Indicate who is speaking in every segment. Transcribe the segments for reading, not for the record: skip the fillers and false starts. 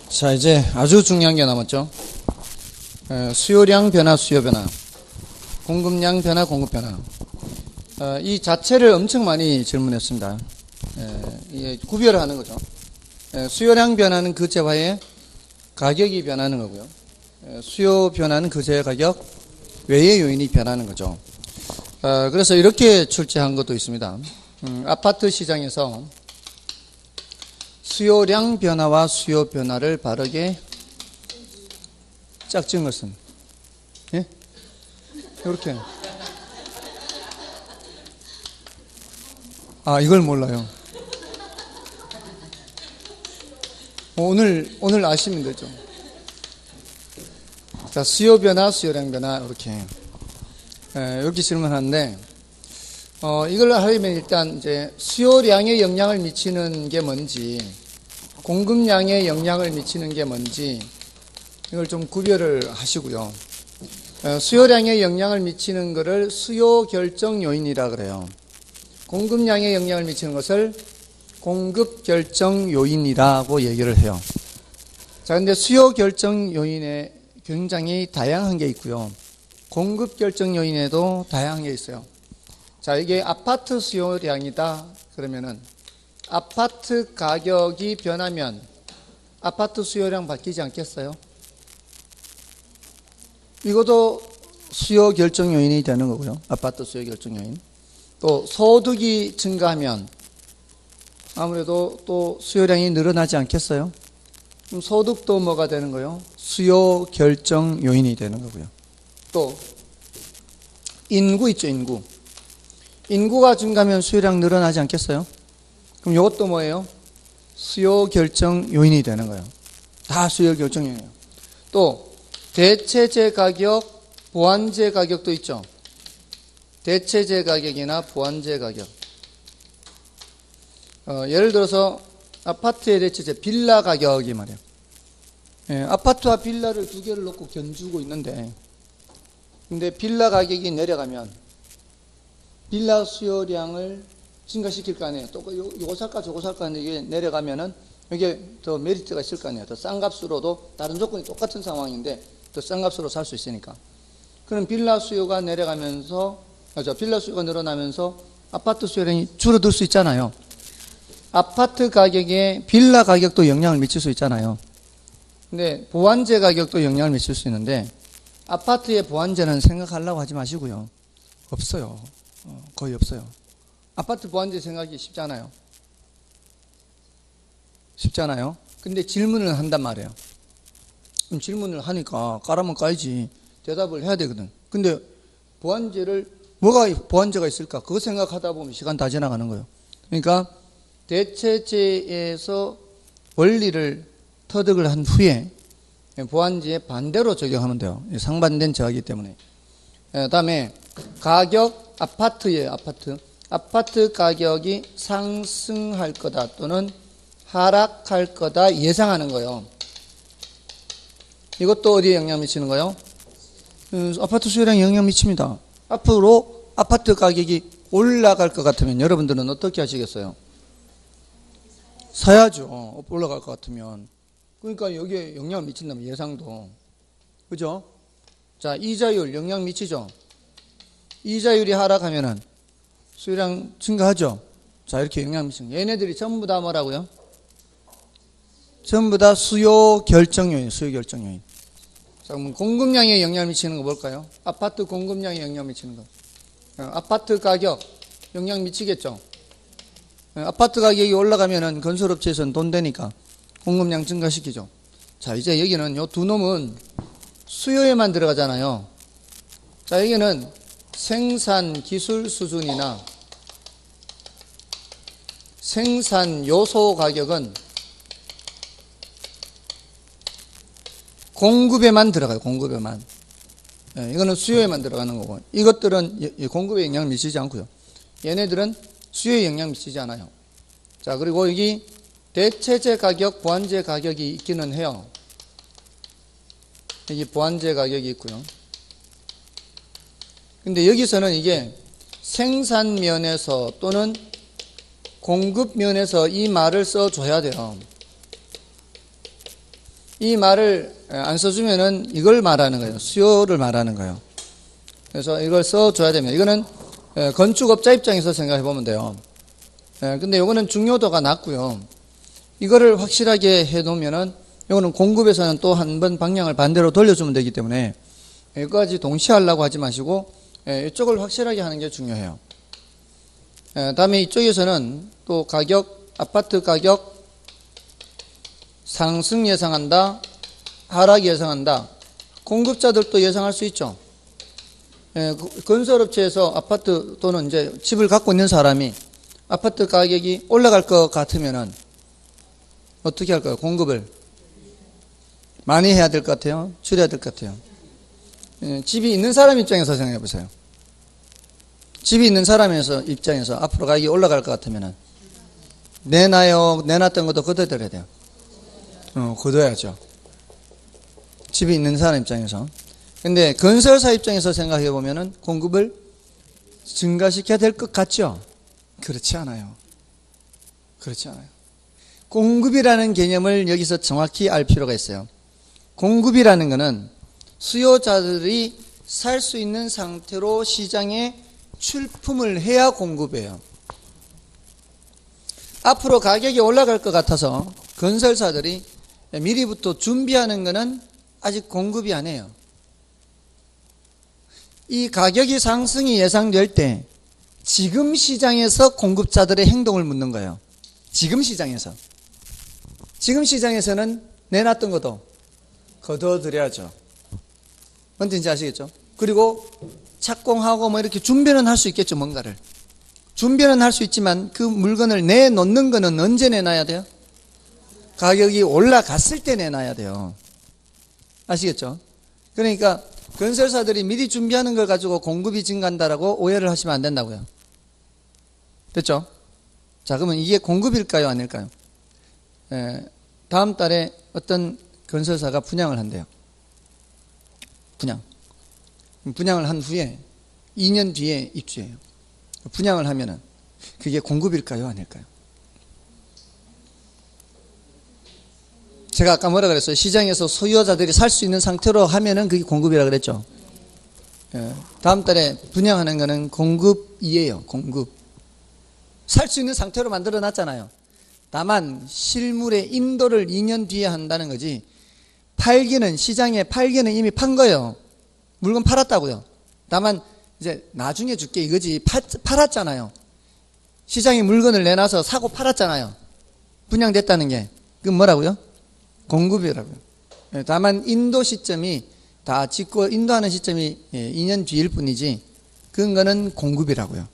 Speaker 1: 자, 이제 아주 중요한 게 남았죠. 수요량 변화, 수요 변화, 공급량 변화, 공급 변화. 이 자체를 엄청 많이 질문했습니다. 이게 구별을 하는 거죠. 수요량 변화는 그 재화의 가격이 변하는 거고요. 수요 변화는 그 재화 가격 외의 요인이 변하는 거죠. 그래서 이렇게 출제한 것도 있습니다. 아파트 시장에서 수요량 변화와 수요 변화를 바르게 짝지은 것은, 예? 이렇게. 이걸 몰라요. 오늘 아시면 되죠. 자, 수요 변화, 수요량 변화, 이렇게 질문하는데, 이걸 하려면 일단 이제 수요량에 영향을 미치는 게 뭔지, 공급량에 영향을 미치는 게 뭔지, 이걸 좀 구별을 하시고요. 수요량에 영향을 미치는 것을 수요 결정 요인이라 그래요. 공급량에 영향을 미치는 것을 공급 결정 요인이라고 얘기를 해요. 자, 근데 수요 결정 요인에 굉장히 다양한 게 있고요. 공급 결정 요인에도 다양한 게 있어요. 자, 이게 아파트 수요량이다 그러면은 아파트 가격이 변하면 아파트 수요량 바뀌지 않겠어요? 이것도 수요 결정 요인이 되는 거고요. 아파트 수요 결정 요인. 또 소득이 증가하면 아무래도 또 수요량이 늘어나지 않겠어요? 그럼 소득도 뭐가 되는 거예요? 수요 결정 요인이 되는 거고요. 또 인구 있죠, 인구. 인구가 증가하면 수요량 늘어나지 않겠어요? 그럼 이것도 뭐예요? 수요 결정 요인이 되는 거예요. 다 수요 결정 요인이에요. 또 대체재 가격, 보완재 가격도 있죠. 대체재 가격이나 보완재 가격. 예를 들어서 아파트의 대체재, 빌라 가격이 말이에요. 아파트와 빌라를 두 개를 놓고 견주고 있는데, 근데 빌라 가격이 내려가면 빌라 수요량을 증가시킬 거 아니에요. 또 요거 살까 저거 살까 하는데 이게 내려가면은 이게 더 메리트가 있을 거 아니에요. 더 싼 값으로도 다른 조건이 똑같은 상황인데 더 싼 값으로 살 수 있으니까. 그럼 빌라 수요가 내려가면서, 빌라 수요가 늘어나면서 아파트 수요량이 줄어들 수 있잖아요. 아파트 가격에 빌라 가격도 영향을 미칠 수 있잖아요. 근데 보완재 가격도 영향을 미칠 수 있는데 아파트의 보완재는 생각하려고 하지 마시고요. 없어요. 거의 없어요. 아파트 보완재 생각이 쉽잖아요. 쉽잖아요. 근데 질문을 한단 말이에요. 그럼 질문을 하니까 까라면 까야지 대답을 해야 되거든. 근데 보완재를 뭐가 보완재가 있을까? 그거 생각하다 보면 시간 다 지나가는 거예요. 그러니까 대체재에서 원리를 터득을 한 후에 보완재에 반대로 적용하면 돼요. 상반된 재화이기 때문에. 다음에 가격, 아파트예요. 아파트 가격이 상승할 거다 또는 하락할 거다 예상하는 거예요. 이것도 어디에 영향 미치는 거예요? 아파트 수요량에 영향 미칩니다. 앞으로 아파트 가격이 올라갈 것 같으면 여러분들은 어떻게 하시겠어요? 사야죠. 올라갈 것 같으면. 그러니까 여기에 영향을 미친다면 예상도. 그죠? 자, 이자율 영향 미치죠? 이자율이 하락하면은 수요량 증가하죠? 자, 이렇게 영향 미치는 거예요. 얘네들이 전부 다 뭐라고요? 전부 다 수요 결정 요인, 수요 결정 요인. 자, 그럼 공급량에 영향을 미치는 거 뭘까요? 아파트 공급량에 영향을 미치는 거. 아파트 가격 영향 미치겠죠? 아파트 가격이 올라가면은 건설업체에서는 돈 되니까 공급량 증가시키죠. 자, 이제 여기는 요 두 놈은 수요에만 들어가잖아요. 자, 여기는 생산 기술 수준이나 생산 요소 가격은 공급에만 들어가요. 공급에만. 이거는 수요에만 들어가는 거고, 이것들은 공급에 영향을 미치지 않고요. 얘네들은 수요에 영향을 미치지 않아요. 자, 그리고 여기 대체재 가격, 보완재 가격이 있기는 해요. 여기 보완재 가격이 있고요. 근데 여기서는 이게 생산면에서 또는 공급면에서 이 말을 써줘야 돼요. 이 말을 안 써주면은 이걸 말하는 거예요. 수요를 말하는 거예요. 그래서 이걸 써줘야 됩니다. 이거는 건축업자 입장에서 생각해 보면 돼요. 근데 이거는 중요도가 낮고요. 이거를 확실하게 해 놓으면은 이거는 공급에서는 또 한 번 방향을 반대로 돌려주면 되기 때문에 여기까지 동시에 하려고 하지 마시고 이쪽을 확실하게 하는 게 중요해요. 다음에 이쪽에서는 또 가격, 아파트 가격 상승 예상한다, 하락 예상한다. 공급자들도 예상할 수 있죠. 건설업체에서 아파트 또는 이제 집을 갖고 있는 사람이 아파트 가격이 올라갈 것 같으면은 어떻게 할까요? 공급을 많이 해야 될 것 같아요? 줄여야 될 것 같아요? 집이 있는 사람 입장에서 생각해 보세요. 집이 있는 사람 입장에서 앞으로 가격이 올라갈 것 같으면은 내놔요? 내놨던 것도 걷어들여야 돼요. 걷어야죠. 집이 있는 사람 입장에서. 근데 건설사 입장에서 생각해 보면은 공급을 증가시켜야 될 것 같죠? 그렇지 않아요. 그렇지 않아요. 공급이라는 개념을 여기서 정확히 알 필요가 있어요. 공급이라는 것은 수요자들이 살 수 있는 상태로 시장에 출품을 해야 공급이에요. 앞으로 가격이 올라갈 것 같아서 건설사들이 미리부터 준비하는 것은 아직 공급이 아니에요. 이 가격이 상승이 예상될 때 지금 시장에서 공급자들의 행동을 묻는 거예요. 지금 시장에서. 지금 시장에서는 내놨던 것도 걷어들여야죠. 뭔지 아시겠죠? 그리고 착공하고 뭐 이렇게 준비는 할 수 있겠죠, 뭔가를. 준비는 할 수 있지만 그 물건을 내놓는 거는 언제 내놔야 돼요? 가격이 올라갔을 때 내놔야 돼요. 아시겠죠? 그러니까 건설사들이 미리 준비하는 걸 가지고 공급이 증가한다라고 오해를 하시면 안 된다고요. 됐죠? 자, 그러면 이게 공급일까요, 아닐까요? 다음 달에 어떤 건설사가 분양을 한대요. 분양을 한 후에 2년 뒤에 입주해요. 분양을 하면은 그게 공급일까요, 아닐까요? 제가 아까 뭐라 그랬어요? 시장에서 소유자들이 살 수 있는 상태로 하면은 그게 공급이라 그랬죠. 다음 달에 분양하는 거는 공급이에요. 공급. 살 수 있는 상태로 만들어 놨잖아요. 다만 실물의 인도를 2년 뒤에 한다는 거지. 시장에 팔기는 이미 판 거예요. 물건 팔았다고요. 다만 이제 나중에 줄게 이거지. 팔았잖아요. 시장에 물건을 내놔서 사고 팔았잖아요. 분양됐다는 게. 그건 뭐라고요? 공급이라고요. 다만 인도 시점이 다 짓고 인도하는 시점이 2년 뒤일 뿐이지 그거는 공급이라고요.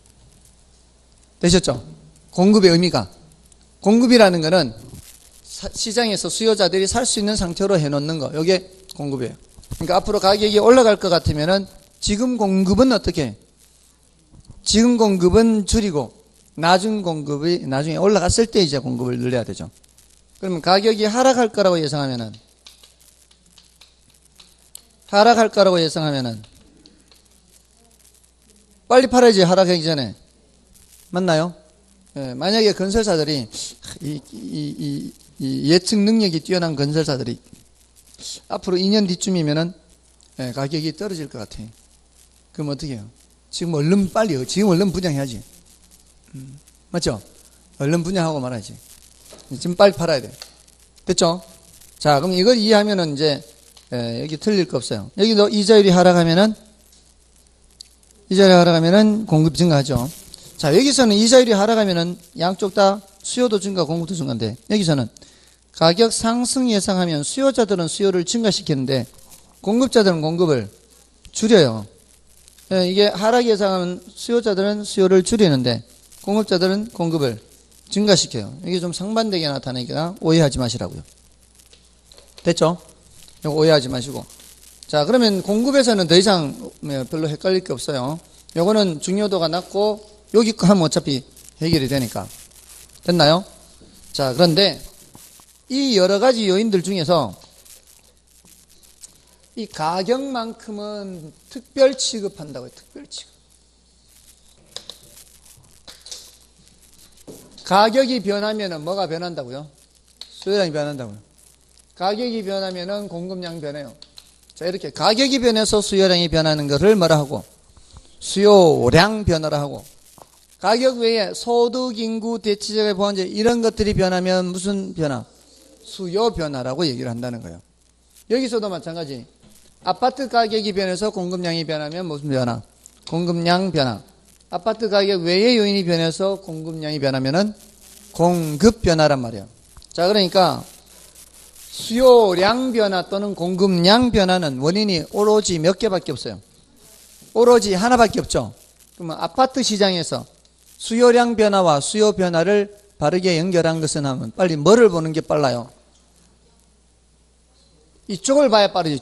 Speaker 1: 되셨죠? 공급의 의미가. 공급이라는 거는 시장에서 수요자들이 살 수 있는 상태로 해놓는 거. 이게 공급이에요. 그러니까 앞으로 가격이 올라갈 것 같으면은 지금 공급은 어떻게? 지금 공급은 줄이고 공급이 나중에 올라갔을 때 이제 공급을 늘려야 되죠. 그러면 가격이 하락할 거라고 예상하면은 빨리 팔아야지 하락하기 전에. 맞나요? 만약에 건설사들이 이 예측 능력이 뛰어난 건설사들이 앞으로 2년 뒤쯤이면은 가격이 떨어질 것 같아요. 그럼 어떻게 해요? 지금 얼른 분양해야지. 맞죠? 얼른 분양하고 말아야지. 지금 빨리 팔아야 돼. 됐죠? 자, 그럼 이걸 이해하면은 이제 여기 틀릴 거 없어요. 여기도 이자율이 하락하면은 공급이 증가하죠. 자, 여기서는 이자율이 하락하면은 양쪽 다 수요도 증가, 공급도 증가인데 여기서는 가격 상승 예상하면 수요자들은 수요를 증가시키는데 공급자들은 공급을 줄여요. 이게 하락 예상하면 수요자들은 수요를 줄이는데 공급자들은 공급을 증가시켜요. 이게 좀 상반되게 나타나니까 오해하지 마시라고요. 됐죠? 이거 오해하지 마시고. 자, 그러면 공급에서는 더 이상 별로 헷갈릴 게 없어요. 요거는 중요도가 낮고 여기 거 하면 어차피 해결이 되니까. 됐나요? 자, 그런데 이 여러 가지 요인들 중에서 이 가격만큼은 특별 취급한다고요. 특별 취급. 가격이 변하면은 뭐가 변한다고요? 수요량이 변한다고요. 가격이 변하면은 공급량 변해요. 자, 이렇게 가격이 변해서 수요량이 변하는 것을 뭐라 하고? 수요량 변화라 하고, 가격 외에 소득, 인구, 대체적의 보완제 이런 것들이 변하면 무슨 변화? 수요 변화라고 얘기를 한다는 거예요. 여기서도 마찬가지. 아파트 가격이 변해서 공급량이 변하면 무슨 변화? 공급량 변화. 아파트 가격 외의 요인이 변해서 공급량이 변하면은 공급 변화란 말이에요. 자, 그러니까 수요량 변화 또는 공급량 변화는 원인이 오로지 몇 개밖에 없어요. 오로지 하나밖에 없죠. 그러면 아파트 시장에서 수요량 변화와 수요 변화를 바르게 연결한 것은 하면 빨리 뭐를 보는 게 빨라요? 이쪽을 봐야 빠르죠.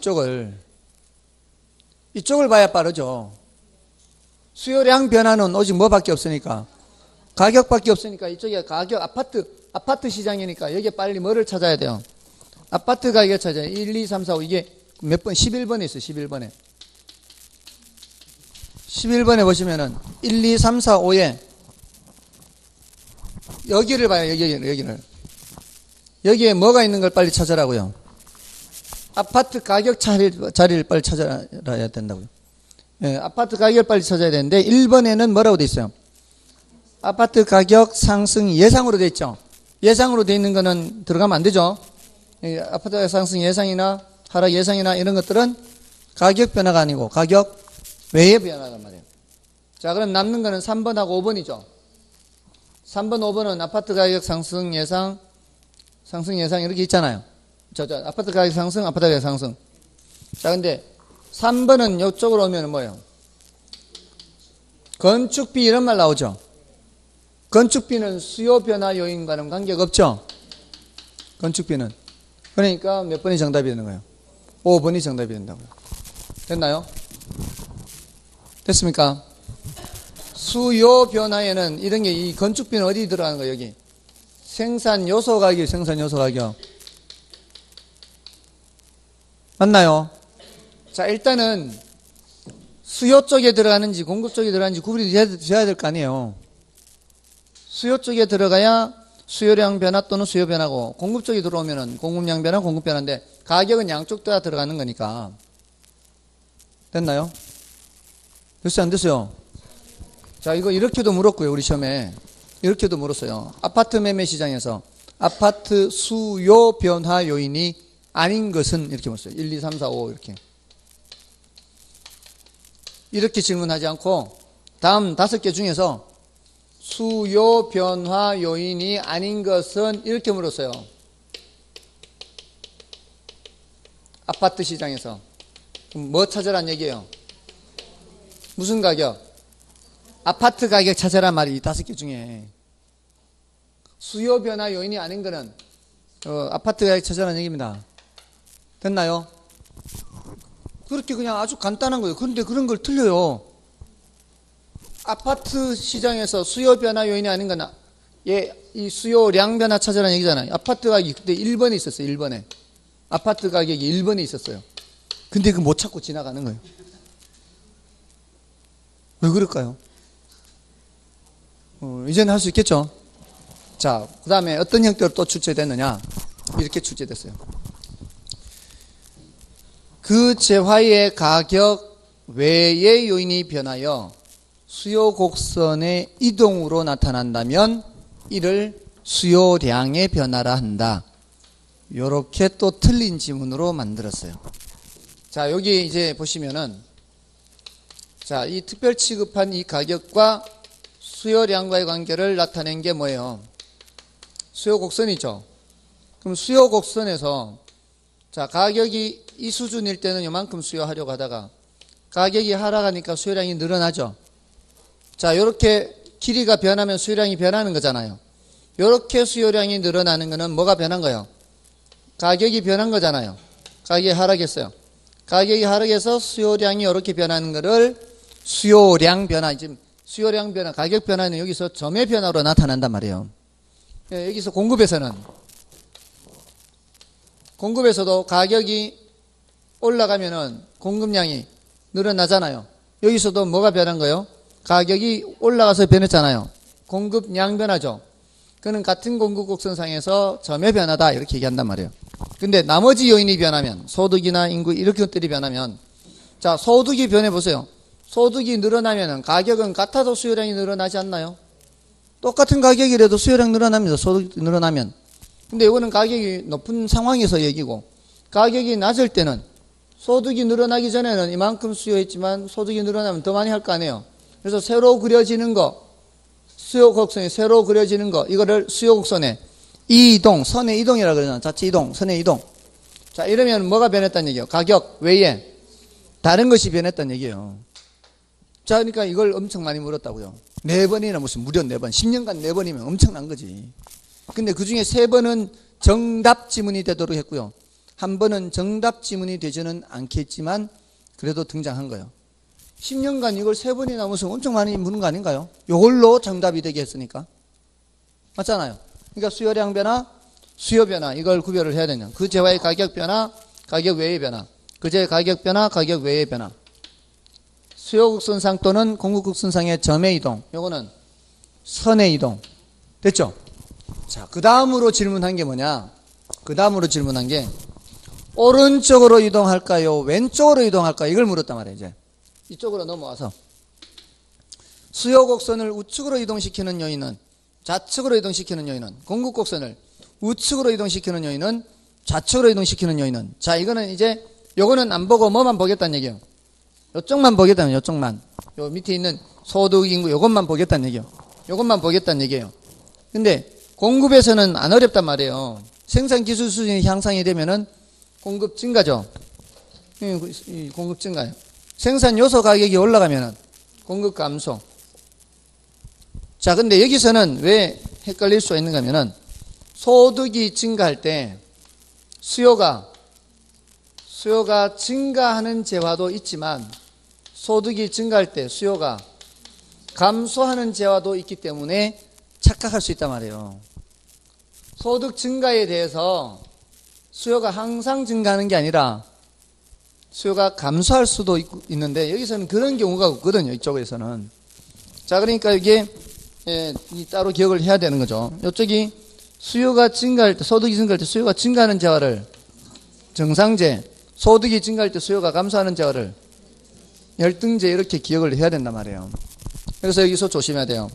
Speaker 1: 이쪽을 봐야 빠르죠. 수요량 변화는 오직 뭐밖에 없으니까? 가격밖에 없으니까 이쪽에 가격, 아파트 시장이니까 여기에 빨리 뭐를 찾아야 돼요? 아파트 가격 찾아야 돼요. 1, 2, 3, 4, 5 이게 몇 번? 11번에 있어요. 11번에. 11번에 보시면은 1, 2, 3, 4, 5에 여기를 봐요. 여기를. 여기에 뭐가 있는 걸 빨리 찾으라고요. 아파트 가격 자리를 빨리 찾아야 된다고요. 예, 아파트 가격을 빨리 찾아야 되는데 1번에는 뭐라고 돼 있어요? 아파트 가격 상승 예상으로 돼 있죠. 예상으로 돼 있는 거는 들어가면 안 되죠. 예, 아파트 가격 상승 예상이나 하락 예상이나 이런 것들은 가격 변화가 아니고 가격 외의 변화란 말이에요. 자, 그럼 남는 거는 3번하고 5번이죠. 3번, 5번은 아파트 가격 상승 예상 이렇게 있잖아요. 아파트 가격 상승, 아파트 가격 상승. 자, 근데 3번은 이쪽으로 오면 뭐예요? 건축비 이런 말 나오죠. 건축비는 수요 변화 요인과는 관계가 없죠. 건축비는. 그러니까 몇 번이 정답이 되는 거예요? 5번이 정답이 된다고요. 됐나요? 됐습니까? 수요 변화에는 이런 게 이 건축비는 어디 들어가는 거예요? 여기. 생산 요소 가격, 맞나요? 자, 일단은 수요 쪽에 들어가는지 공급 쪽에 들어가는지 구분이 돼야 될 거 아니에요. 수요 쪽에 들어가야 수요량 변화 또는 수요 변화고, 공급 쪽에 들어오면은 공급량 변화, 공급 변화인데 가격은 양쪽 다 들어가는 거니까. 됐나요? 됐어요, 안 됐어요? 자, 이거 이렇게도 물었고요. 우리 시험에 이렇게도 물었어요. 아파트 매매 시장에서 아파트 수요 변화 요인이 아닌 것은 이렇게 물었어요. 1, 2, 3, 4, 5 이렇게 질문하지 않고 다음 5개 중에서 수요 변화 요인이 아닌 것은 이렇게 물었어요. 아파트 시장에서. 그럼 뭐 찾으란 얘기예요? 무슨 가격? 아파트 가격 찾으란 말이 이 5개 중에. 수요 변화 요인이 아닌 거는 아파트 가격 찾으란 얘기입니다. 됐나요? 그렇게 그냥 아주 간단한 거예요. 그런데 그런 걸 틀려요. 아파트 시장에서 수요 변화 요인이 아닌 건 이 수요량 변화 찾으라는 얘기잖아요. 아파트 가격이 그때 1번에 있었어요. 1번에. 아파트 가격이 1번에 있었어요. 근데 그 못 찾고 지나가는 거예요. 왜 그럴까요? 이제는 할 수 있겠죠? 자, 그 다음에 어떤 형태로 또 출제됐느냐? 이렇게 출제됐어요. 그 재화의 가격 외의 요인이 변하여 수요 곡선의 이동으로 나타난다면 이를 수요량의 변화라 한다. 요렇게 또 틀린 지문으로 만들었어요. 자, 여기 이제 보시면은, 자, 이 특별 취급한 이 가격과 수요량과의 관계를 나타낸 게 뭐예요? 수요 곡선이죠. 그럼 수요 곡선에서, 자, 가격이 이 수준일 때는 요만큼 수요하려고 하다가 가격이 하락하니까 수요량이 늘어나죠. 자, 요렇게 길이가 변하면 수요량이 변하는 거잖아요. 요렇게 수요량이 늘어나는 거는 뭐가 변한 거예요? 가격이 변한 거잖아요. 가격이 하락했어요. 가격이 하락해서 수요량이 이렇게 변하는 거를 수요량 변화, 지금 수요량 변화, 가격 변화는 여기서 점의 변화로 나타난단 말이에요. 여기서 공급에서도 가격이 올라가면은 공급량이 늘어나잖아요. 여기서도 뭐가 변한 거예요? 가격이 올라가서 변했잖아요. 공급량 변화죠. 그는 같은 공급 곡선상에서 점의 변화다 이렇게 얘기한단 말이에요. 근데 나머지 요인이 변하면, 소득이나 인구 이렇게 것들이 변하면, 자, 소득이 변해보세요. 소득이 늘어나면 가격은 같아도 수요량이 늘어나지 않나요? 똑같은 가격이라도 수요량 늘어납니다. 소득이 늘어나면. 근데 이거는 가격이 높은 상황에서 얘기고, 가격이 낮을 때는 소득이 늘어나기 전에는 이만큼 수요했지만 소득이 늘어나면 더 많이 할 거 아니에요. 그래서 새로 그려지는 거, 수요 곡선이 새로 그려지는 거, 이거를 수요 곡선의 이동, 선의 이동이라고 그러잖아요. 자체 이동, 선의 이동. 자, 이러면 뭐가 변했다는 얘기예요? 가격 외에 다른 것이 변했다는 얘기예요. 자, 그러니까 이걸 엄청 많이 물었다고요. 4번이나 무슨 무려 4번, 10년간 4번이면 엄청난 거지. 근데 그 중에 3번은 정답 지문이 되도록 했고요. 한 번은 정답 지문이 되지는 않겠지만 그래도 등장한 거예요. 10년간 이걸 3번이나 무슨 엄청 많이 묻는 거 아닌가요? 이걸로 정답이 되게 했으니까. 맞잖아요. 그러니까 수요량 변화, 수요 변화, 이걸 구별을 해야 되냐. 그 재화의 가격 변화, 가격 외의 변화. 그 재의 가격 변화, 가격 외의 변화. 수요 곡선상 또는 공급 곡선상의 점의 이동. 요거는 선의 이동. 됐죠? 자, 그 다음으로 질문한 게 뭐냐? 그 다음으로 질문한 게 오른쪽으로 이동할까요? 왼쪽으로 이동할까요? 이걸 물었단 말이에요, 이제. 이쪽으로 넘어와서. 수요 곡선을 우측으로 이동시키는 요인은, 좌측으로 이동시키는 요인은, 공급 곡선을 우측으로 이동시키는 요인은, 좌측으로 이동시키는 요인은. 자, 이거는 이제, 요거는 안 보고 뭐만 보겠다는 얘기예요. 요쪽만 보겠다는, 요쪽만. 요 밑에 있는 소득 인구 요것만 보겠다는 얘기예요. 요것만 보겠다는 얘기예요. 근데 공급에서는 안 어렵단 말이에요. 생산 기술 수준이 향상이 되면은 공급 증가죠. 공급 증가요. 생산 요소 가격이 올라가면은 공급 감소. 자, 근데 여기서는 왜 헷갈릴 수가 있는가 하면은 소득이 증가할 때 수요가 증가하는 재화도 있지만 소득이 증가할 때 수요가 감소하는 재화도 있기 때문에 착각할 수 있단 말이에요. 소득 증가에 대해서 수요가 항상 증가하는 게 아니라 수요가 감소할 수도 있는데 여기서는 그런 경우가 없거든요. 이쪽에서는. 자, 그러니까 이게 따로 기억을 해야 되는 거죠. 이쪽이 수요가 증가할 때, 소득이 증가할 때 수요가 증가하는 재화를 정상재, 소득이 증가할 때 수요가 감소하는 재화를 열등재, 이렇게 기억을 해야 된단 말이에요. 그래서 여기서 조심해야 돼요.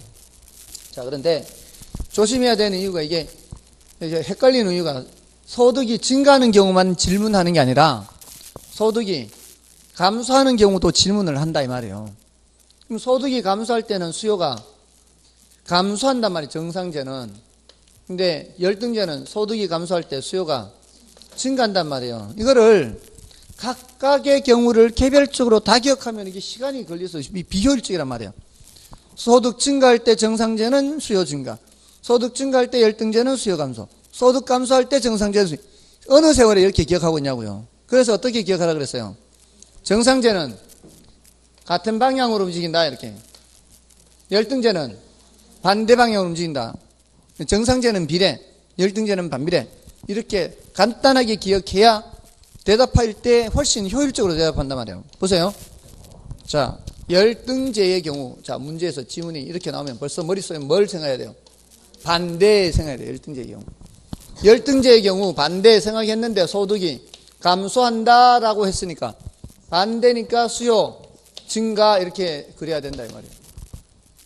Speaker 1: 자, 그런데 조심해야 되는 이유가 이게 헷갈리는 이유가 소득이 증가하는 경우만 질문하는 게 아니라 소득이 감소하는 경우도 질문을 한다 이 말이에요. 그럼 소득이 감소할 때는 수요가 감소한단 말이에요. 정상재는. 근데 열등재는 소득이 감소할 때 수요가 증가한단 말이에요. 이거를 각각의 경우를 개별적으로 다 기억하면 이게 시간이 걸려서 비효율적이란 말이에요. 소득 증가할 때 정상재는 수요 증가, 소득 증가할 때 열등재는 수요 감소, 소득 감소할 때 정상재는 수요. 어느 세월에 이렇게 기억하고 있냐고요. 그래서 어떻게 기억하라 그랬어요? 정상재는 같은 방향으로 움직인다 이렇게. 열등재는 반대 방향으로 움직인다. 정상재는 비례, 열등재는 반비례. 이렇게 간단하게 기억해야 대답할 때 훨씬 효율적으로 대답한단 말이에요. 보세요. 자, 열등제의 경우, 자, 문제에서 지문이 이렇게 나오면 벌써 머릿속에 뭘 생각해야 돼요? 반대 생각해야 돼요. 열등제의 경우. 열등제의 경우 반대 생각했는데 소득이 감소한다라고 했으니까 반대니까 수요 증가 이렇게 그려야 된다 이 말이에요.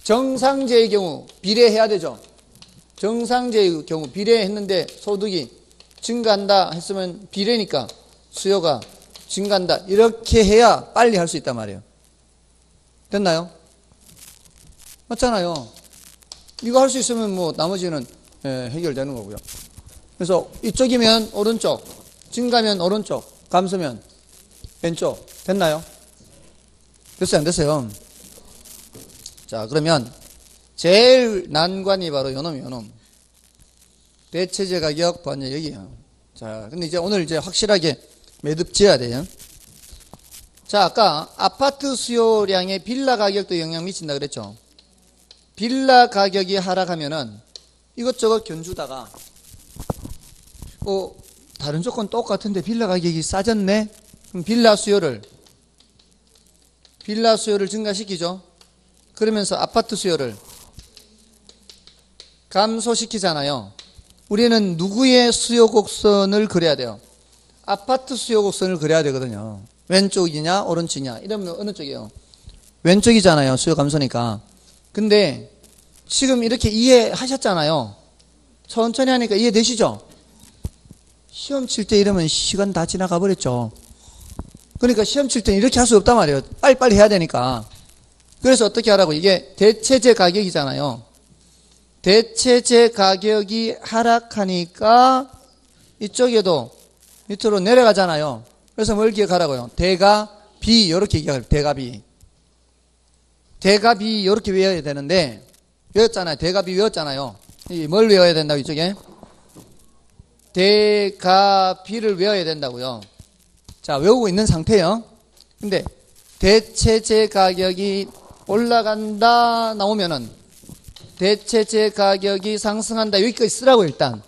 Speaker 1: 정상제의 경우 비례해야 되죠. 정상제의 경우 비례했는데 소득이 증가한다 했으면 비례니까 수요가 증가한다. 이렇게 해야 빨리 할 수 있단 말이에요. 됐나요? 맞잖아요. 이거 할 수 있으면 뭐 나머지는 해결되는 거고요. 그래서 이쪽이면 오른쪽, 증가면 오른쪽, 감소면 왼쪽. 됐나요? 됐어요? 안 됐어요? 자, 그러면 제일 난관이 바로 요놈. 대체재 가격 보완율 여기요. 자, 근데 이제 오늘 이제 확실하게 매듭 지어야 돼요. 자, 아까 아파트 수요량에 빌라 가격도 영향 미친다 그랬죠. 빌라 가격이 하락하면은 이것저것 견주다가 다른 조건 똑같은데 빌라 가격이 싸졌네? 그럼 빌라 수요를 증가시키죠. 그러면서 아파트 수요를 감소시키잖아요. 우리는 누구의 수요 곡선을 그려야 돼요? 아파트 수요 곡선을 그려야 되거든요. 왼쪽이냐 오른쪽이냐 이러면 어느 쪽이에요? 왼쪽이잖아요. 수요 감소니까. 근데 지금 이렇게 이해하셨잖아요. 천천히 하니까 이해되시죠? 시험 칠 때 이러면 시간 다 지나가 버렸죠. 그러니까 시험 칠 때 이렇게 할 수 없단 말이에요. 빨리빨리 해야 되니까. 그래서 어떻게 하라고? 이게 대체재 가격이잖아요. 대체재 가격이 하락하니까 이쪽에도 밑으로 내려가잖아요. 그래서 뭘 기억하라고요? 대가 비 이렇게 기억해요. 대가 비. 대가 비 이렇게 외워야 되는데 외웠잖아요. 대가 비 외웠잖아요. 뭘 외워야 된다고 이쪽에? 대가 비를 외워야 된다고요. 자, 외우고 있는 상태예요. 근데 대체재 가격이 올라간다 나오면은 대체재 가격이 상승한다 여기까지 쓰라고 일단.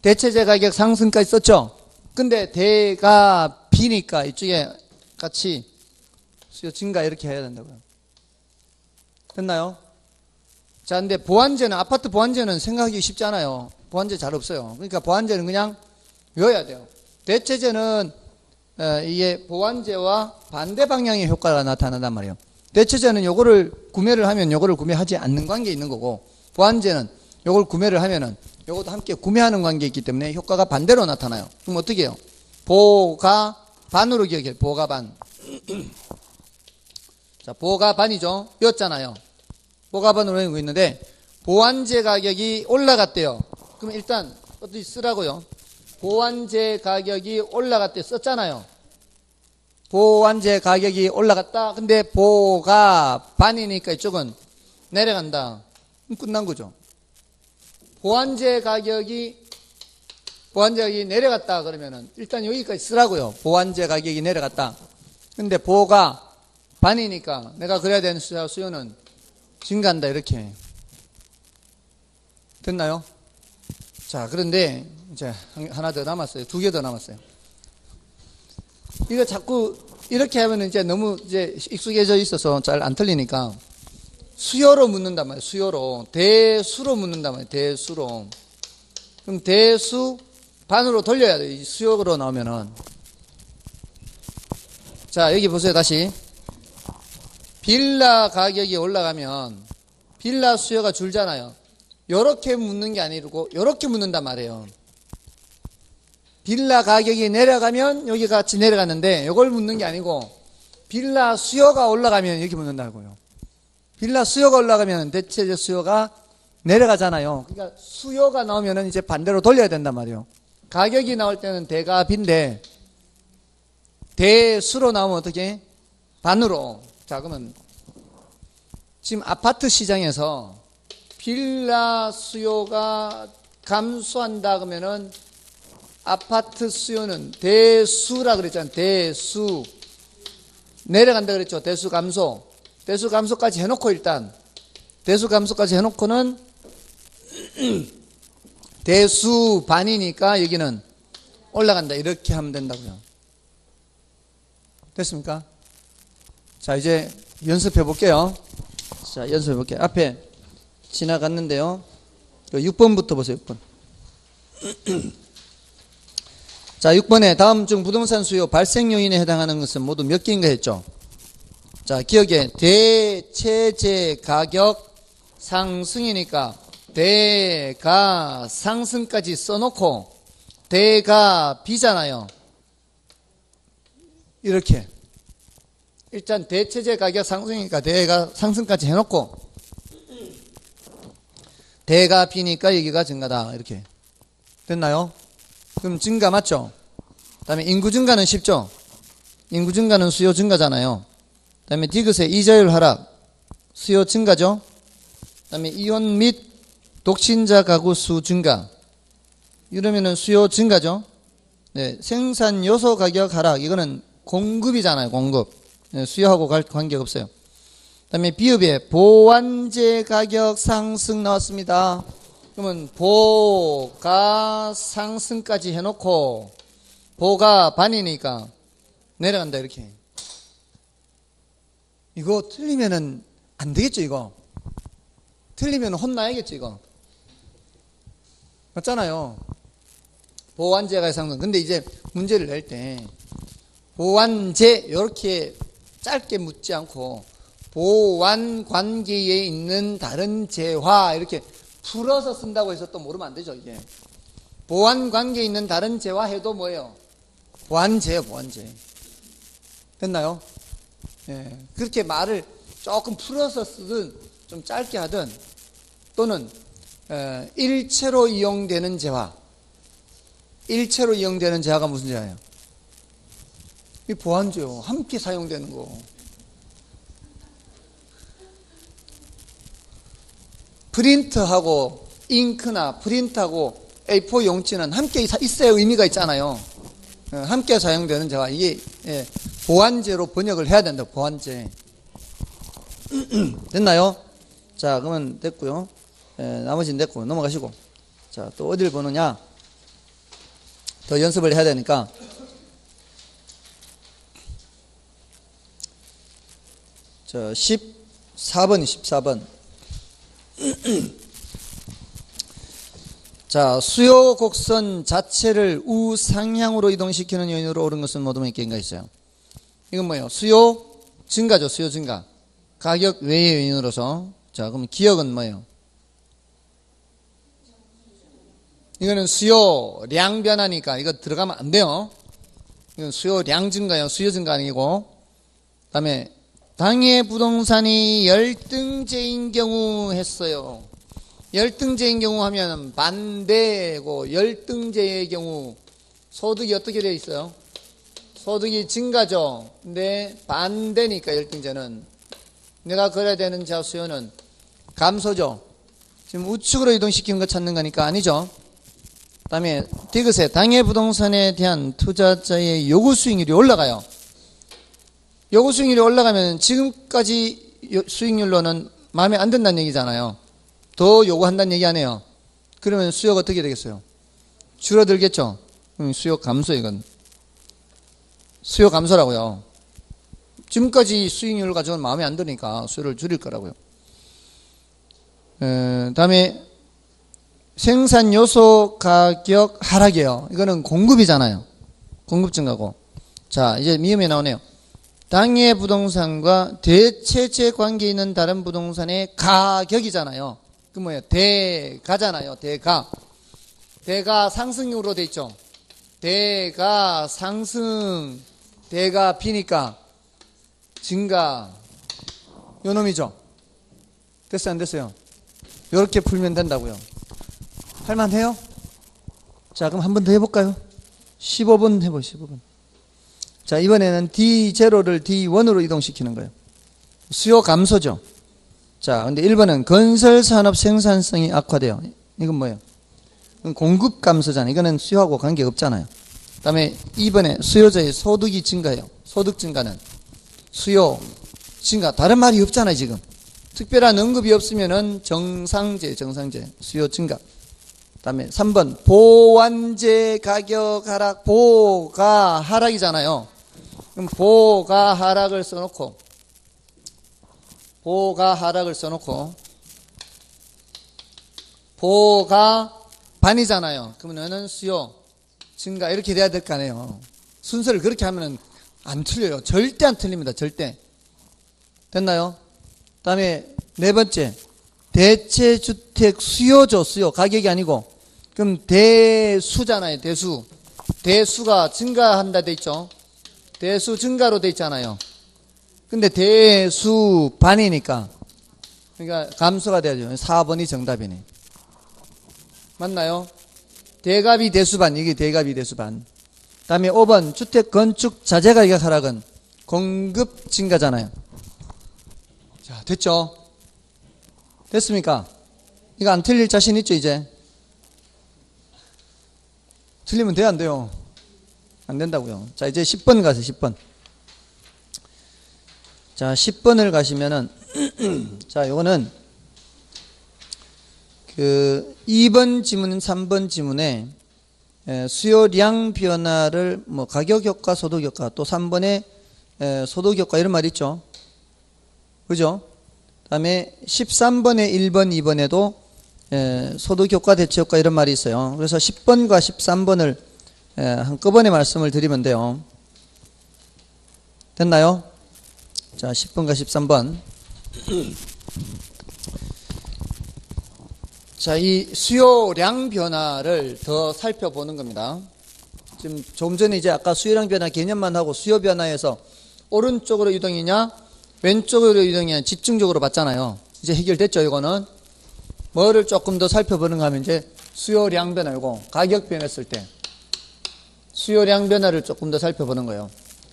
Speaker 1: 대체재 가격 상승까지 썼죠. 근데 대가 비니까 이쪽에 같이 수요 증가 이렇게 해야 된다고요. 됐나요? 자, 근데 보완제는 아파트 보완제는 생각하기 쉽지 않아요. 보완제 잘 없어요. 그러니까 보완제는 그냥 외워야 돼요. 대체제는 이게 보완제와 반대 방향의 효과가 나타난단 말이에요. 대체제는 요거를 구매를 하면 요거를 구매하지 않는 관계에 있는 거고, 보완제는 요걸 구매를 하면은 요것도 함께 구매하는 관계에 있기 때문에 효과가 반대로 나타나요. 그럼 어떻게 해요? 보가 반으로 기억해요. 보가 반. 자, 보가 반이죠. 였잖아요. 보가 반으로 외우고 있는데 보완제 가격이 올라갔대요. 그럼 일단 어떻게 쓰라고요? 보완제 가격이 올라갔대 썼잖아요. 보완제 가격이 올라갔다. 근데 보가 반이니까 이쪽은 내려간다. 그럼 끝난 거죠. 보완제 가격이 내려갔다 그러면은 일단 여기까지 쓰라고요. 보완제 가격이 내려갔다. 근데 보가 반이니까 내가 그래야 되는 수요는 증가한다 이렇게. 됐나요? 자, 그런데 이제 하나 더 남았어요. 2개 더 남았어요. 이거 자꾸 이렇게 하면 이제 너무 이제 익숙해져 있어서 잘 안 틀리니까 수요로 묻는단 말이에요. 수요로. 대수로 묻는단 말이에요. 대수로. 그럼 대수 반으로 돌려야 돼요. 이 수요로 나오면은. 자, 여기 보세요. 다시. 빌라 가격이 올라가면 빌라 수요가 줄잖아요. 요렇게 묻는 게 아니고 요렇게 묻는단 말이에요. 빌라 가격이 내려가면 여기 같이 내려갔는데 요걸 묻는 게 아니고 빌라 수요가 올라가면 여기 묻는다고요. 빌라 수요가 올라가면 대체적 수요가 내려가잖아요. 그러니까 수요가 나오면은 이제 반대로 돌려야 된단 말이에요. 가격이 나올 때는 대가 비인데 대수로 나오면 어떻게? 반으로. 자, 그러면 지금 아파트 시장에서 빌라 수요가 감소한다 그러면은 아파트 수요는 대수라 그랬잖아요. 대수. 내려간다 그랬죠. 대수 감소. 대수 감소까지 해놓고 일단 대수 감소까지 해놓고는 대수 반이니까 여기는 올라간다. 이렇게 하면 된다고요. 됐습니까? 자, 이제 연습해 볼게요. 자, 연습해 볼게요. 앞에 지나갔는데요. 6번부터 보세요. 6번. 자, 6번에 다음 중 부동산 수요 발생 요인에 해당하는 것은 모두 몇 개인가 했죠? 자, 기억에 대체재 가격 상승이니까 대가 상승까지 써놓고 대가 비잖아요. 이렇게 일단 대체재 가격 상승이니까 대가 상승까지 해놓고 대가 비니까 여기가 증가다. 이렇게 됐나요? 그럼 증가 맞죠? 그 다음에 인구 증가는 쉽죠? 인구 증가는 수요 증가잖아요. 그 다음에 디귿의 이자율 하락 수요 증가죠? 그 다음에 이혼 및 독신자 가구 수 증가 이러면은 수요 증가죠? 네, 생산 요소 가격 하락 이거는 공급이잖아요. 공급. 네, 수요하고 관계가 없어요. 그 다음에 비읍에 보완제 가격 상승 나왔습니다. 그러면 보가 상승까지 해놓고 보가 반이니까 내려간다 이렇게. 이거 틀리면은 안 되겠죠 이거. 틀리면 혼나야겠죠 이거. 맞잖아요. 보완제가 해상도는. 근데 이제 문제를 낼 때 보완제 이렇게 짧게 묻지 않고 보완 관계에 있는 다른 재화 이렇게 풀어서 쓴다고 해서 또 모르면 안 되죠. 이게 보완 관계에 있는 다른 재화 해도 뭐예요? 보완제예요. 보완제. 됐나요? 예, 그렇게 말을 조금 풀어서 쓰든 좀 짧게 하든 또는 일체로 이용되는 재화. 일체로 이용되는 재화가 무슨 재화예요? 이 보완제요. 함께 사용되는 거. 프린트하고 잉크나 프린트하고 A4 용지는 함께 있어야 의미가 있잖아요. 함께 사용되는 재화. 이게 보완제로 번역을 해야 된다. 보완제. 됐나요? 자, 그러면 됐고요. 나머지는 됐고 넘어가시고. 자, 또 어딜 보느냐? 더 연습을 해야 되니까. 자, 14번, 14번. 자, 수요 곡선 자체를 우상향으로 이동시키는 요인으로 옳은 것은 모두 몇 개인가 있어요. 이건 뭐예요? 수요 증가죠. 수요 증가. 가격 외의 요인으로서. 자, 그럼 기억은 뭐예요? 이거는 수요량 변화니까 이거 들어가면 안 돼요. 이건 수요량 증가예요. 수요 증가 아니고. 그 다음에 당해 부동산이 열등제인 경우 했어요. 열등제인 경우 하면 반대고, 열등제의 경우 소득이 어떻게 되어 있어요? 소득이 증가죠. 근데 반대니까 열등제는 내가 걸어야 되는 자 수요는 감소죠. 지금 우측으로 이동시키는 거 찾는 거니까 아니죠. 그 다음에 디귿에 당해 부동산에 대한 투자자의 요구 수익률이 올라가요. 요구 수익률이 올라가면 지금까지 수익률로는 마음에 안 든다는 얘기잖아요. 더 요구한다는 얘기 아니에요. 그러면 수요가 어떻게 되겠어요? 줄어들겠죠. 수요 감소. 이건 수요 감소라고요. 지금까지 수익률을 가지고는 마음에 안 드니까 수요를 줄일 거라고요. 다음에 생산 요소 가격 하락이에요. 이거는 공급이잖아요. 공급 증가고. 자, 이제 미음에 나오네요. 당해 부동산과 대체제 관계 있는 다른 부동산의 가격이잖아요. 그 뭐예요? 대가잖아요. 대가. 대가 상승률로 돼 있죠. 대가 상승. 대가 비니까 증가. 요 놈이죠. 됐어요? 안 됐어요? 요렇게 풀면 된다고요. 할만해요? 자, 그럼 한 번 더 해볼까요? 15번 해봐요. 15번. 자, 이번에는 D0를 D1으로 이동시키는 거예요. 수요 감소죠. 자, 근데 1번은 건설산업 생산성이 악화돼요. 이건 뭐예요? 공급 감소잖아요. 이거는 수요하고 관계 없잖아요. 그 다음에 2번에 수요자의 소득이 증가해요. 소득 증가는 수요 증가. 다른 말이 없잖아요, 지금. 특별한 언급이 없으면은 정상제, 수요 증가. 그 다음에 3번 보완제 가격 하락, 보가 하락이잖아요. 그럼 보가 하락을 써놓고 보가 반이잖아요. 그러면은 수요 증가 이렇게 돼야 될 거 아니에요. 순서를 그렇게 하면은 안 틀려요. 절대 안 틀립니다. 절대. 됐나요? 그 다음에 네 번째 대체주택 수요죠. 수요. 가격이 아니고. 그럼 대수잖아요. 대수. 대수가 증가한다 돼 있죠. 대수 증가로 돼 있잖아요. 근데 대수 반이니까 그러니까 감소가 돼야죠. 4번이 정답이네. 맞나요? 대갑이 대수반. 이게 대갑이 대수반. 그 다음에 5번 주택 건축 자재 가격 하락은 공급 증가잖아요. 자, 됐죠? 됐습니까? 이거 안 틀릴 자신 있죠, 이제? 틀리면 돼요, 안 돼요? 안 된다고요. 자, 이제 10번 가세요, 10번. 자, 10번을 가시면은, 자, 요거는, 2번 지문, 3번 지문에, 수요량 변화를, 가격 효과, 소득 효과, 또 3번에, 소득 효과, 이런 말 있죠? 그죠? 그 다음에 13번에 1번, 2번에도 소득효과, 대체효과 이런 말이 있어요. 그래서 10번과 13번을 한꺼번에 말씀을 드리면 돼요. 됐나요? 자, 10번과 13번. 자, 이 수요량 변화를 더 살펴보는 겁니다. 지금 좀 전에 이제 아까 수요량 변화 개념만 하고 수요 변화에서 오른쪽으로 이동이냐 왼쪽으로 이동이냐 집중적으로 봤잖아요. 이제 해결됐죠. 이거는 뭐를 조금 더 살펴보는가 하면 이제 수요량 변화고 가격 변했을 때 수요량 변화를 조금 더 살펴보는 거예요.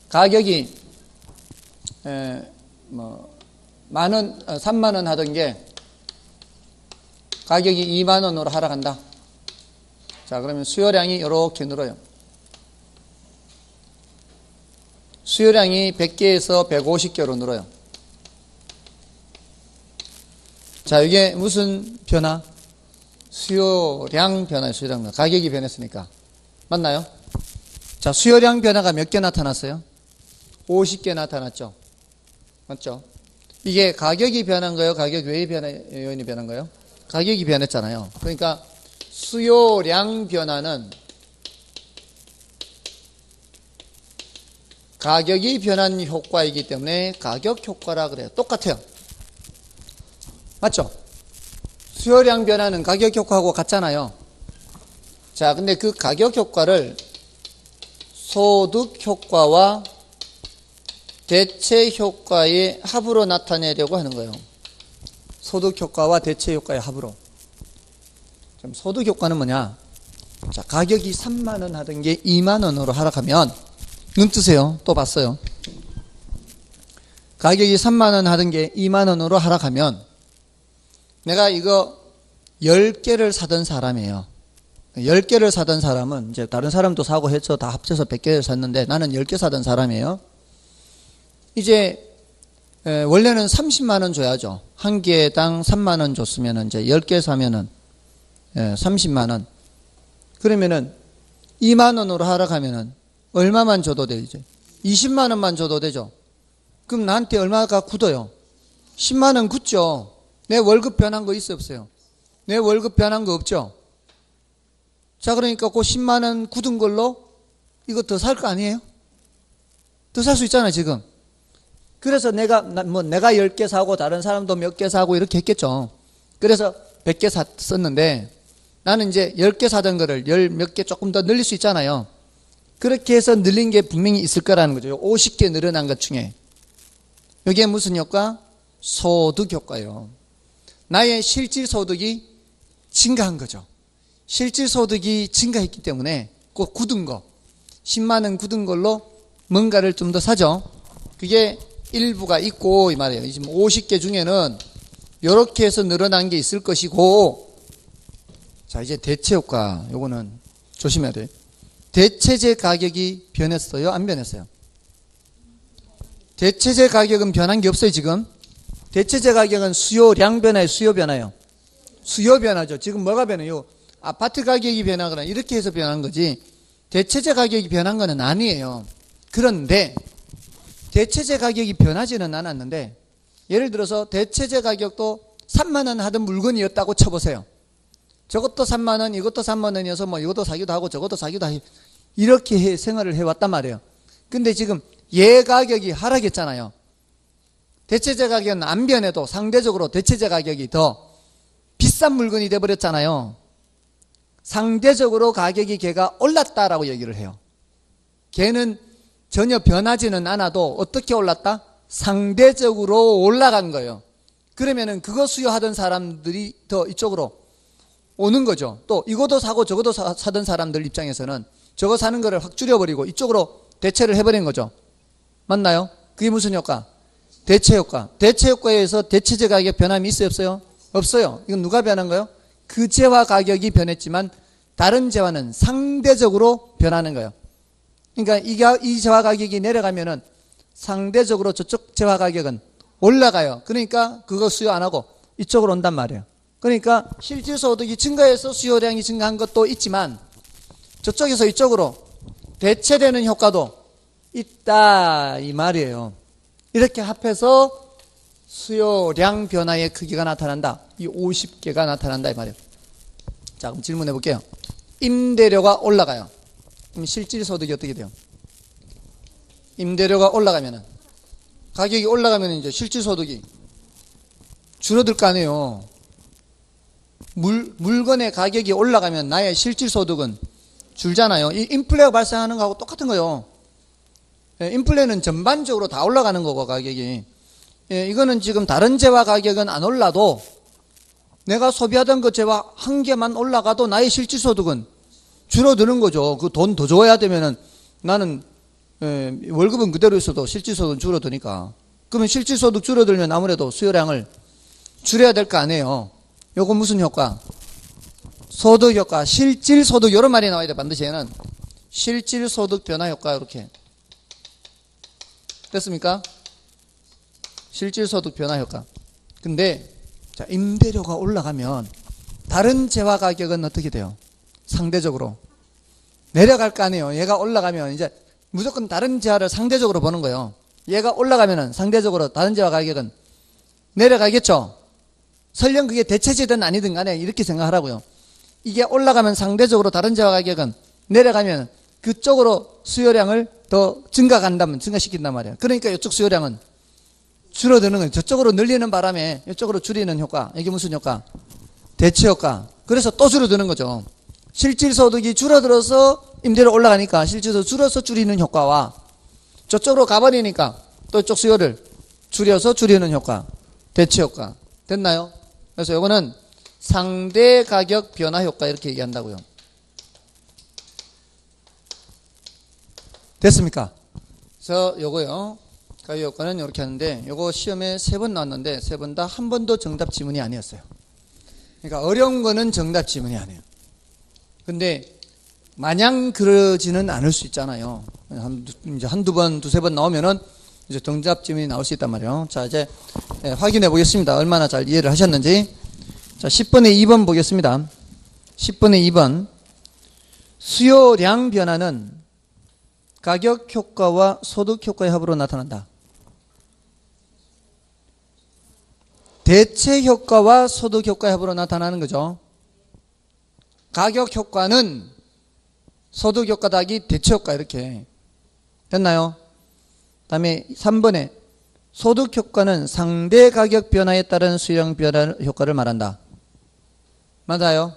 Speaker 1: 가격이 3만 원 하던 게 가격이 2만 원으로 하락한다. 자, 그러면 수요량이 이렇게 늘어요. 수요량이 100개에서 150개로 늘어요. 자, 이게 무슨 변화? 수요량 변화예요. 수요량 변화. 가격이 변했으니까. 맞나요? 자, 수요량 변화가 몇 개 나타났어요? 50개 나타났죠. 맞죠? 이게 가격이 변한 거예요? 가격 외의 요인이 변한 거예요? 가격이 변했잖아요. 그러니까 수요량 변화는 가격이 변한 효과이기 때문에 가격 효과라 그래요. 똑같아요. 맞죠? 수요량 변화는 가격 효과하고 같잖아요. 자, 근데 그 가격 효과를 소득 효과와 대체 효과의 합으로 나타내려고 하는 거예요. 소득 효과와 대체 효과의 합으로. 그럼 소득 효과는 뭐냐? 자, 가격이 3만 원 하던 게 2만 원으로 하락하면 눈 뜨세요. 또 봤어요. 가격이 3만 원 하던 게 2만 원으로 하락하면 내가 이거 10개를 사던 사람이에요. 10개를 사던 사람은 이제 다른 사람도 사고 해서 다 합쳐서 100개를 샀는데 나는 10개 사던 사람이에요. 이제 원래는 30만 원 줘야죠. 한 개당 3만 원 줬으면 이제 10개 사면은 30만 원. 그러면은 2만 원으로 하락하면은 얼마만 줘도 되죠? 20만 원만 줘도 되죠. 그럼 나한테 얼마가 굳어요? 10만 원 굳죠. 내 월급 변한 거 있어요, 없어요? 내 월급 변한 거 없죠? 자, 그러니까 그 10만 원 굳은 걸로 이거 더 살 거 아니에요? 더 살 수 있잖아요, 지금. 그래서 내가 10개 사고 다른 사람도 몇 개 사고 이렇게 했겠죠. 그래서 100개 썼는데 나는 이제 10개 사던 거를 10 몇 개 조금 더 늘릴 수 있잖아요. 그렇게 해서 늘린 게 분명히 있을 거라는 거죠. 50개 늘어난 것 중에. 이게 무슨 효과? 소득 효과예요. 나의 실질 소득이 증가한 거죠. 실질 소득이 증가했기 때문에 그 굳은 거 10만 원 굳은 걸로 뭔가를 좀 더 사죠. 그게 일부가 있고 이 말이에요. 지금 50개 중에는 이렇게 해서 늘어난 게 있을 것이고, 자, 이제 대체 효과. 요거는 조심해야 돼요. 대체재 가격이 변했어요? 안 변했어요? 대체재 가격은 변한 게 없어요, 지금. 대체재 가격은 수요량 변화예요, 수요 변화예요? 수요 변화죠. 지금 뭐가 변해요? 아파트 가격이 변하거나 이렇게 해서 변한 거지 대체재 가격이 변한 거는 아니에요. 그런데 대체재 가격이 변하지는 않았는데 예를 들어서 대체재 가격도 3만 원 하던 물건이었다고 쳐보세요. 저것도 3만 원, 이것도 3만 원이어서 뭐 이것도 사기도 하고 저것도 사기도 하고 이렇게 생활을 해왔단 말이에요. 근데 지금 얘 가격이 하락했잖아요. 대체재 가격은 안 변해도 상대적으로 대체재 가격이 더 비싼 물건이 돼버렸잖아요. 상대적으로 가격이 걔가 올랐다라고 얘기를 해요. 걔는 전혀 변하지는 않아도 어떻게 올랐다? 상대적으로 올라간 거예요. 그러면은 그거 수요하던 사람들이 더 이쪽으로 오는 거죠. 또 이것도 사고 저것도 사던 사람들 입장에서는 저거 사는 거를 확 줄여버리고 이쪽으로 대체를 해버린 거죠. 맞나요? 그게 무슨 효과? 대체 효과. 대체 효과에 의해서 대체재 가격 변함이 있어요, 없어요? 없어요. 이건 누가 변한 거예요? 그 재화 가격이 변했지만 다른 재화는 상대적으로 변하는 거예요. 그러니까 이 재화 가격이 내려가면은 상대적으로 저쪽 재화 가격은 올라가요. 그러니까 그거 수요 안 하고 이쪽으로 온단 말이에요. 그러니까 실질 소득이 증가해서 수요량이 증가한 것도 있지만 저쪽에서 이쪽으로 대체되는 효과도 있다 이 말이에요. 이렇게 합해서 수요량 변화의 크기가 나타난다. 이 50개가 나타난다 이 말이에요. 자, 그럼 질문해 볼게요. 임대료가 올라가요. 그럼 실질소득이 어떻게 돼요? 임대료가 올라가면은, 가격이 올라가면 이제 실질소득이 줄어들 거 아니에요. 물건의 가격이 올라가면 나의 실질소득은 줄잖아요. 이 인플레가 발생하는 거하고 똑같은 거예요. 인플레는 전반적으로 다 올라가는 거고, 가격이. 이거는 지금 다른 재화 가격은 안 올라도 내가 소비하던 그 재화 한 개만 올라가도 나의 실질소득은 줄어드는 거죠. 그 돈 더 줘야 되면은 나는 월급은 그대로 있어도 실질소득은 줄어드니까. 그러면 실질소득 줄어들면 아무래도 수요량을 줄여야 될 거 아니에요. 요거 무슨 효과? 소득효과, 실질소득, 이런 말이 나와야 돼. 반드시 얘는 실질소득 변화효과. 이렇게 됐습니까? 실질소득 변화효과. 근데 자, 임대료가 올라가면 다른 재화 가격은 어떻게 돼요? 상대적으로 내려갈 거 아니에요. 얘가 올라가면 이제 무조건 다른 재화를 상대적으로 보는 거예요. 얘가 올라가면은 상대적으로 다른 재화 가격은 내려가겠죠. 설령 그게 대체제든 아니든 간에 이렇게 생각하라고요. 이게 올라가면 상대적으로 다른 재화 가격은 내려가면 그쪽으로 수요량을 더 증가시킨단 말이에요. 그러니까 이쪽 수요량은 줄어드는 거예요. 저쪽으로 늘리는 바람에 이쪽으로 줄이는 효과. 이게 무슨 효과? 대체 효과. 그래서 또 줄어드는 거죠. 실질소득이 줄어들어서 임대료 올라가니까 실질소득 줄어서 줄이는 효과와 저쪽으로 가버리니까 또 이쪽 수요를 줄여서 줄이는 효과. 대체 효과. 됐나요? 그래서 이거는 상대 가격 변화 효과 이렇게 얘기한다고요. 됐습니까? 그래서 요거요. 가격 효과는 이렇게 하는데 요거 시험에 3번 나왔는데 3번 다 한 번도 정답 지문이 아니었어요. 그러니까 어려운 거는 정답 지문이 아니에요. 근데 마냥 그러지는 않을 수 있잖아요. 이제 한두 번, 두세 번 나오면은 이제 정답 지문이 나올 수 있단 말이에요. 자, 이제 확인해 보겠습니다. 얼마나 잘 이해를 하셨는지. 자, 10번에 2번 보겠습니다. 10번에 2번. 수요량 변화는 가격 효과와 소득 효과의 합으로 나타난다. 대체 효과와 소득 효과의 합으로 나타나는 거죠. 가격 효과는 소득 효과 더하기 대체 효과 이렇게. 됐나요? 다음에 3번에 소득 효과는 상대 가격 변화에 따른 수요량 변화 효과를 말한다. 맞아요?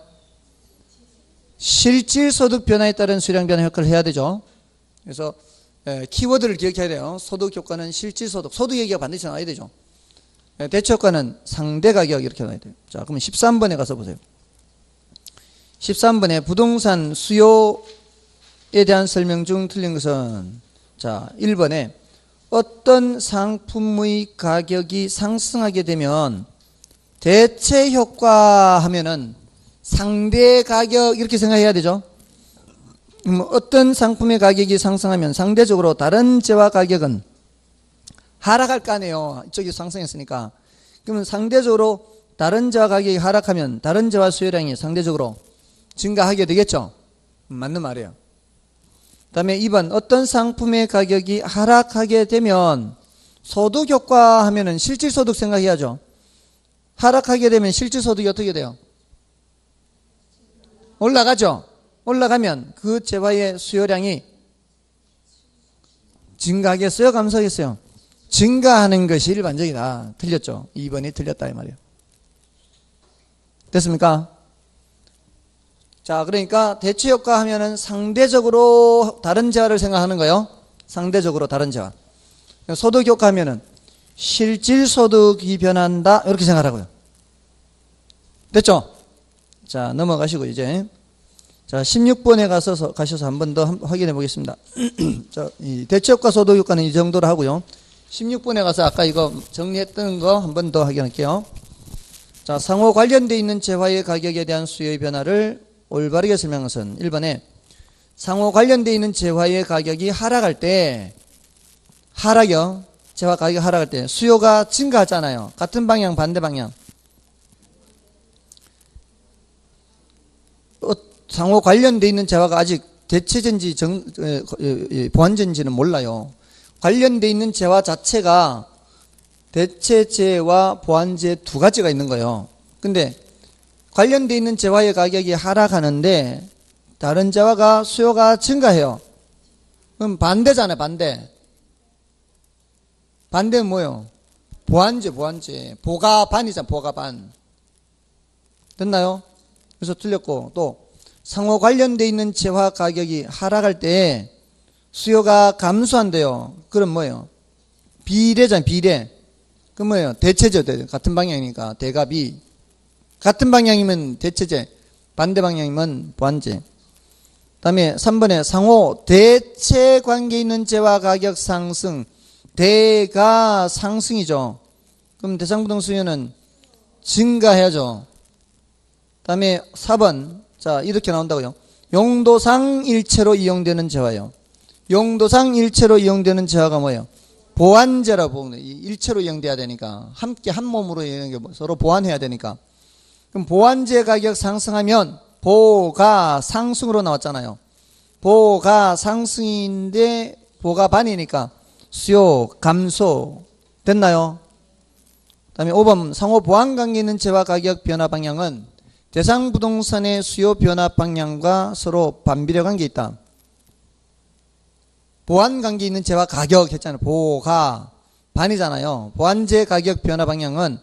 Speaker 1: 실질 소득 변화에 따른 수요량 변화 효과를 해야 되죠. 그래서 키워드를 기억해야 돼요. 소득 효과는 실질 소득. 소득 얘기가 반드시 나와야 되죠. 대체 효과는 상대 가격 이렇게 나와야 돼요. 자, 그러면 13번에 가서 보세요. 13번에 부동산 수요에 대한 설명 중 틀린 것은 자, 1번에 어떤 상품의 가격이 상승하게 되면 대체 효과 하면은 상대 가격 이렇게 생각해야 되죠. 어떤 상품의 가격이 상승하면 상대적으로 다른 재화 가격은 하락할 거 아니에요. 이쪽이 상승했으니까. 그러면 상대적으로 다른 재화 가격이 하락하면 다른 재화 수요량이 상대적으로 증가하게 되겠죠. 맞는 말이에요. 그 다음에 2번 어떤 상품의 가격이 하락하게 되면 소득 효과 하면은 실질소득 생각해야죠. 하락하게 되면 실질소득이 어떻게 돼요? 올라가죠. 올라가면 그 재화의 수요량이 증가하겠어요? 감소하겠어요? 증가하는 것이 일반적이다. 틀렸죠. 2번이 틀렸다 이 말이에요. 됐습니까? 자, 그러니까 대체 효과 하면은 상대적으로 다른 재화를 생각하는 거예요. 상대적으로 다른 재화. 소득 효과 하면은 실질 소득이 변한다. 이렇게 생각하라고요. 됐죠? 자, 넘어가시고 이제 자, 16번에 가셔서 한 번 더 확인해 보겠습니다. 자, 이 대체 효과 소득 효과는 이 정도로 하고요. 16번에 가서 아까 이거 정리했던 거 한 번 더 확인할게요. 자, 상호 관련되어 있는 재화의 가격에 대한 수요의 변화를 올바르게 설명한 것은 1번에 상호 관련되어 있는 재화의 가격이 하락할 때 하락이요. 재화 가격이 하락할 때 수요가 증가하잖아요. 같은 방향 반대 방향. 상호 관련되어 있는 재화가 아직 대체제인지 보완제인지는 몰라요. 관련되어 있는 재화 자체가 대체제와 보완제 두 가지가 있는 거예요. 근데 관련돼 있는 재화의 가격이 하락하는데 다른 재화가 수요가 증가해요. 그럼 반대잖아요. 반대는 뭐예요? 보완제. 보가반이잖아. 보가반. 됐나요? 그래서 틀렸고, 또 상호 관련돼 있는 재화 가격이 하락할 때 수요가 감소한대요. 그럼 뭐예요? 비례잖아요. 비례. 그럼 뭐예요? 대체죠. 같은 방향이니까 대갑이. 같은 방향이면 대체제, 반대 방향이면 보완제. 다음에 3번에 상호 대체 관계 있는 재화 가격 상승. 대가 상승이죠. 그럼 대상부동 수요는 증가해야죠. 다음에 4번. 자, 이렇게 나온다고요. 용도상 일체로 이용되는 재화요. 용도상 일체로 이용되는 재화가 뭐예요? 보완제라고 보는 거예요. 일체로 이용돼야 되니까. 함께 한 몸으로 서로 보완해야 되니까. 그럼 보완제 가격 상승하면 보가 상승으로 나왔잖아요. 보가 상승인데 보가 반이니까 수요 감소. 됐나요? 다음에 5번 상호 보완 관계 있는 재화 가격 변화 방향은 대상 부동산의 수요 변화 방향과 서로 반비례 관계 있다. 보완 관계 있는 재화 가격 했잖아요. 보가 반이잖아요. 보완제 가격 변화 방향은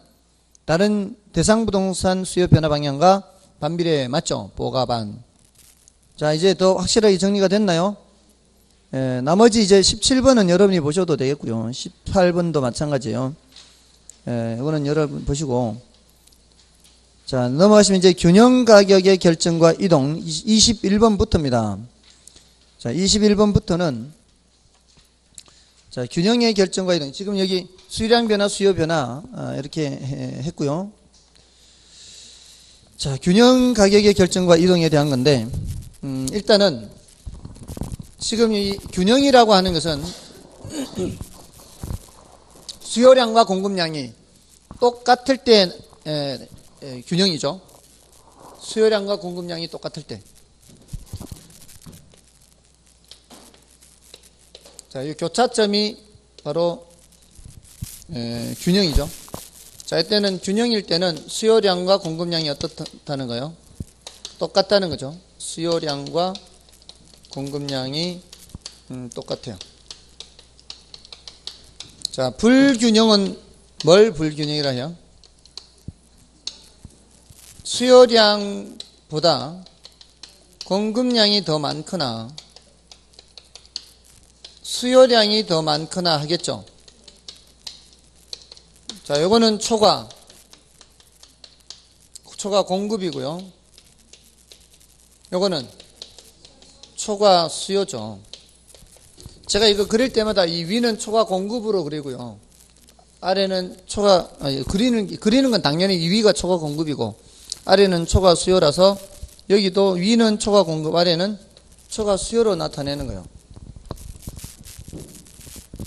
Speaker 1: 다른 대상 부동산 수요 변화 방향과 반비례 맞죠? 보가 반. 자, 이제 더 확실하게 정리가 됐나요? 나머지 이제 17번은 여러분이 보셔도 되겠고요. 18번도 마찬가지예요. 이거는 여러분 보시고. 자, 넘어가시면 이제 균형 가격의 결정과 이동 21번부터입니다. 자, 21번부터는 자, 균형의 결정과 이동. 지금 여기 수요량 변화, 수요 변화 이렇게 했고요. 자, 균형 가격의 결정과 이동에 대한 건데 일단은 지금 이 균형이라고 하는 것은 수요량과 공급량이 똑같을 때 균형이죠. 수요량과 공급량이 똑같을 때. 자, 이 교차점이 바로 균형이죠. 자, 이때는 균형일 때는 수요량과 공급량이 어떻다는 거예요? 똑같다는 거죠. 수요량과 공급량이 똑같아요. 자, 불균형은 뭘 불균형이라 해요? 수요량보다 공급량이 더 많거나 수요량이 더 많거나 하겠죠. 자, 요거는 초과 공급이고요. 요거는 초과 수요죠. 제가 이거 그릴 때마다 이 위는 초과 공급으로 그리고요. 아래는 그리는 건 당연히 이 위가 초과 공급이고 아래는 초과 수요라서 여기도 위는 초과 공급, 아래는 초과 수요로 나타내는 거예요.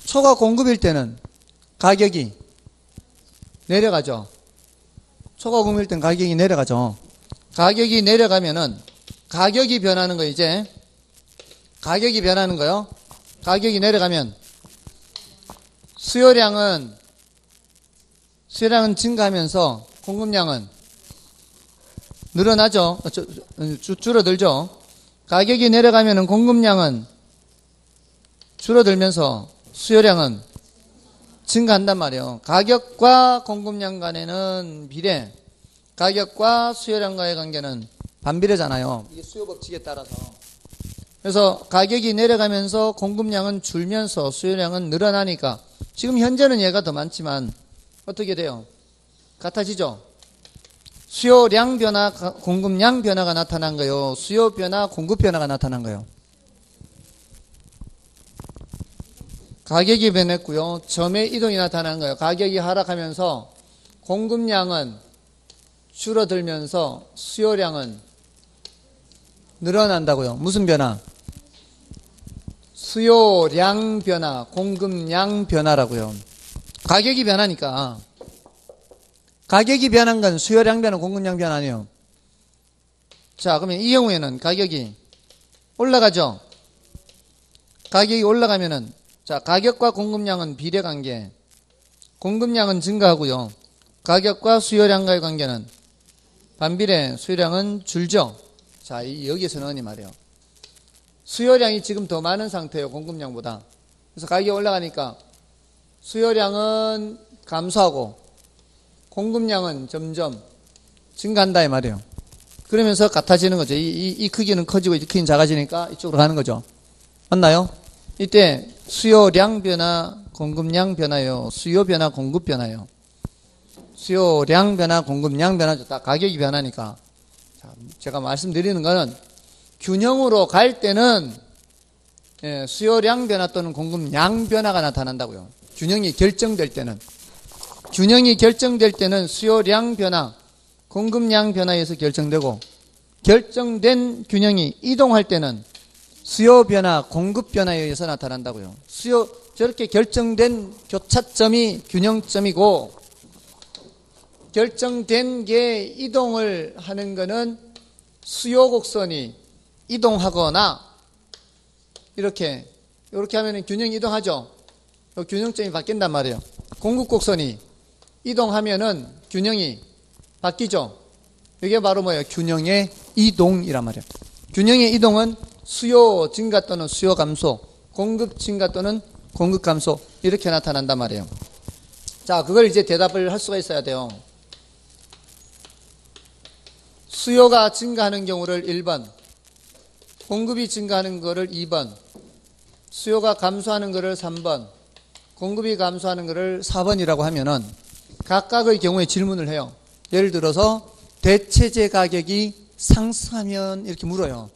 Speaker 1: 초과 공급일 때는 가격이 내려가죠. 초과 공급일 때는 가격이 내려가죠. 가격이 내려가면은 가격이 변하는 거예요. 이제 가격이 변하는 거예요. 가격이 내려가면 수요량은 증가하면서 공급량은 늘어나죠. 줄어들죠. 가격이 내려가면은 공급량은 줄어들면서 수요량은 증가한단 말이에요. 가격과 공급량 간에는 비례, 가격과 수요량과의 관계는 반비례잖아요. 이게 수요 법칙에 따라서. 그래서 가격이 내려가면서 공급량은 줄면서 수요량은 늘어나니까 지금 현재는 얘가 더 많지만 어떻게 돼요? 같아지죠? 수요량 변화, 공급량 변화가 나타난 거예요. 수요 변화, 공급 변화가 나타난 거예요. 가격이 변했고요. 점의 이동이 나타난 거예요. 가격이 하락하면서 공급량은 줄어들면서 수요량은 늘어난다고요. 무슨 변화? 수요량 변화, 공급량 변화라고요. 가격이 변하니까. 가격이 변한 건 수요량 변화, 공급량 변화 아니에요. 자, 그러면 이 경우에는 가격이 올라가죠. 가격이 올라가면은 자, 가격과 공급량은 비례관계. 공급량은 증가하고요. 가격과 수요량과의 관계는 반비례 수요량은 줄죠. 자, 여기에서는 이 말이에요. 수요량이 지금 더 많은 상태예요. 공급량보다. 그래서 가격이 올라가니까 수요량은 감소하고 공급량은 점점 증가한다 이 말이에요. 그러면서 같아지는 거죠. 이 크기는 커지고 이 크기는 작아지니까 이쪽으로 가는 거죠. 맞나요? 이때 수요량 변화, 공급량 변화요. 수요 변화, 공급 변화요. 수요량 변화, 공급량 변화죠. 다 가격이 변하니까. 자, 제가 말씀드리는 거는 균형으로 갈 때는 수요량 변화 또는 공급량 변화가 나타난다고요. 균형이 결정될 때는. 균형이 결정될 때는 수요량 변화, 공급량 변화에 의해서 결정되고, 결정된 균형이 이동할 때는 수요 변화, 공급 변화에 의해서 나타난다고요. 저렇게 결정된 교차점이 균형점이고, 결정된 게 이동을 하는 거는 수요 곡선이 이동하거나, 이렇게 하면은 균형이 이동하죠. 균형점이 바뀐단 말이에요. 공급 곡선이 이동하면은 균형이 바뀌죠. 이게 바로 뭐예요? 균형의 이동이란 말이에요. 균형의 이동은 수요 증가 또는 수요 감소, 공급 증가 또는 공급 감소, 이렇게 나타난단 말이에요. 자, 그걸 이제 대답을 할 수가 있어야 돼요. 수요가 증가하는 경우를 1번, 공급이 증가하는 거를 2번, 수요가 감소하는 거를 3번, 공급이 감소하는 거를 4번이라고 하면은 각각의 경우에 질문을 해요. 예를 들어서 대체재 가격이 상승하면 이렇게 물어요.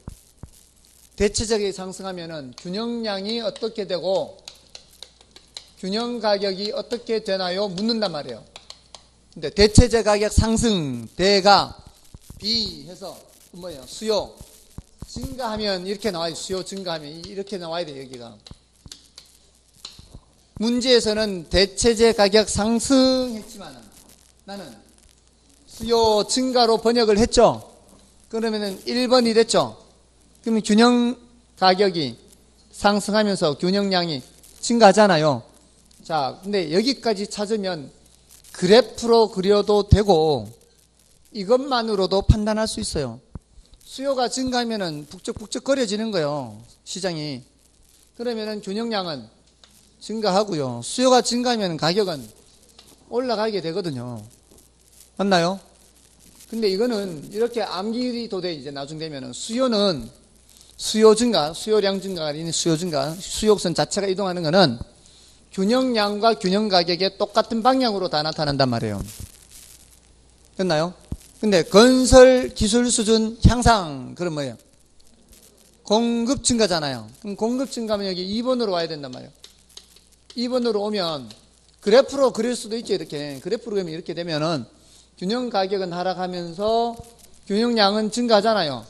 Speaker 1: 대체재 가격이 상승하면은 균형량이 어떻게 되고 균형 가격이 어떻게 되나요? 묻는단 말이에요. 근데 대체재 가격 상승, 대가 B 해서 뭐예요? 수요 증가하면 이렇게 나와요. 수요 증가하면 이렇게 나와야 돼요. 여기가. 문제에서는 대체재 가격 상승했지만 나는 수요 증가로 번역을 했죠. 그러면은 1번이 됐죠. 그러면 균형 가격이 상승하면서 균형량이 증가하잖아요. 자, 근데 여기까지 찾으면 그래프로 그려도 되고 이것만으로도 판단할 수 있어요. 수요가 증가하면은 북적북적 거려지는 거예요. 시장이. 그러면은 균형량은 증가하고요. 수요가 증가하면 가격은 올라가게 되거든요. 맞나요? 근데 이거는 이렇게 암기도 돼. 이제 나중 되면은 수요는 수요 증가, 수요량 증가가 아닌 수요 증가, 수요선 자체가 이동하는 거는 균형량과 균형 가격의 똑같은 방향으로 다 나타난단 말이에요. 됐나요? 근데 건설 기술 수준 향상, 그럼 뭐예요? 공급 증가잖아요. 그럼 공급 증가하면 여기 2번으로 와야 된단 말이에요. 2번으로 오면 그래프로 그릴 수도 있죠. 이렇게 그래프로 그리면 이렇게 되면은 균형 가격은 하락하면서 균형량은 증가하잖아요.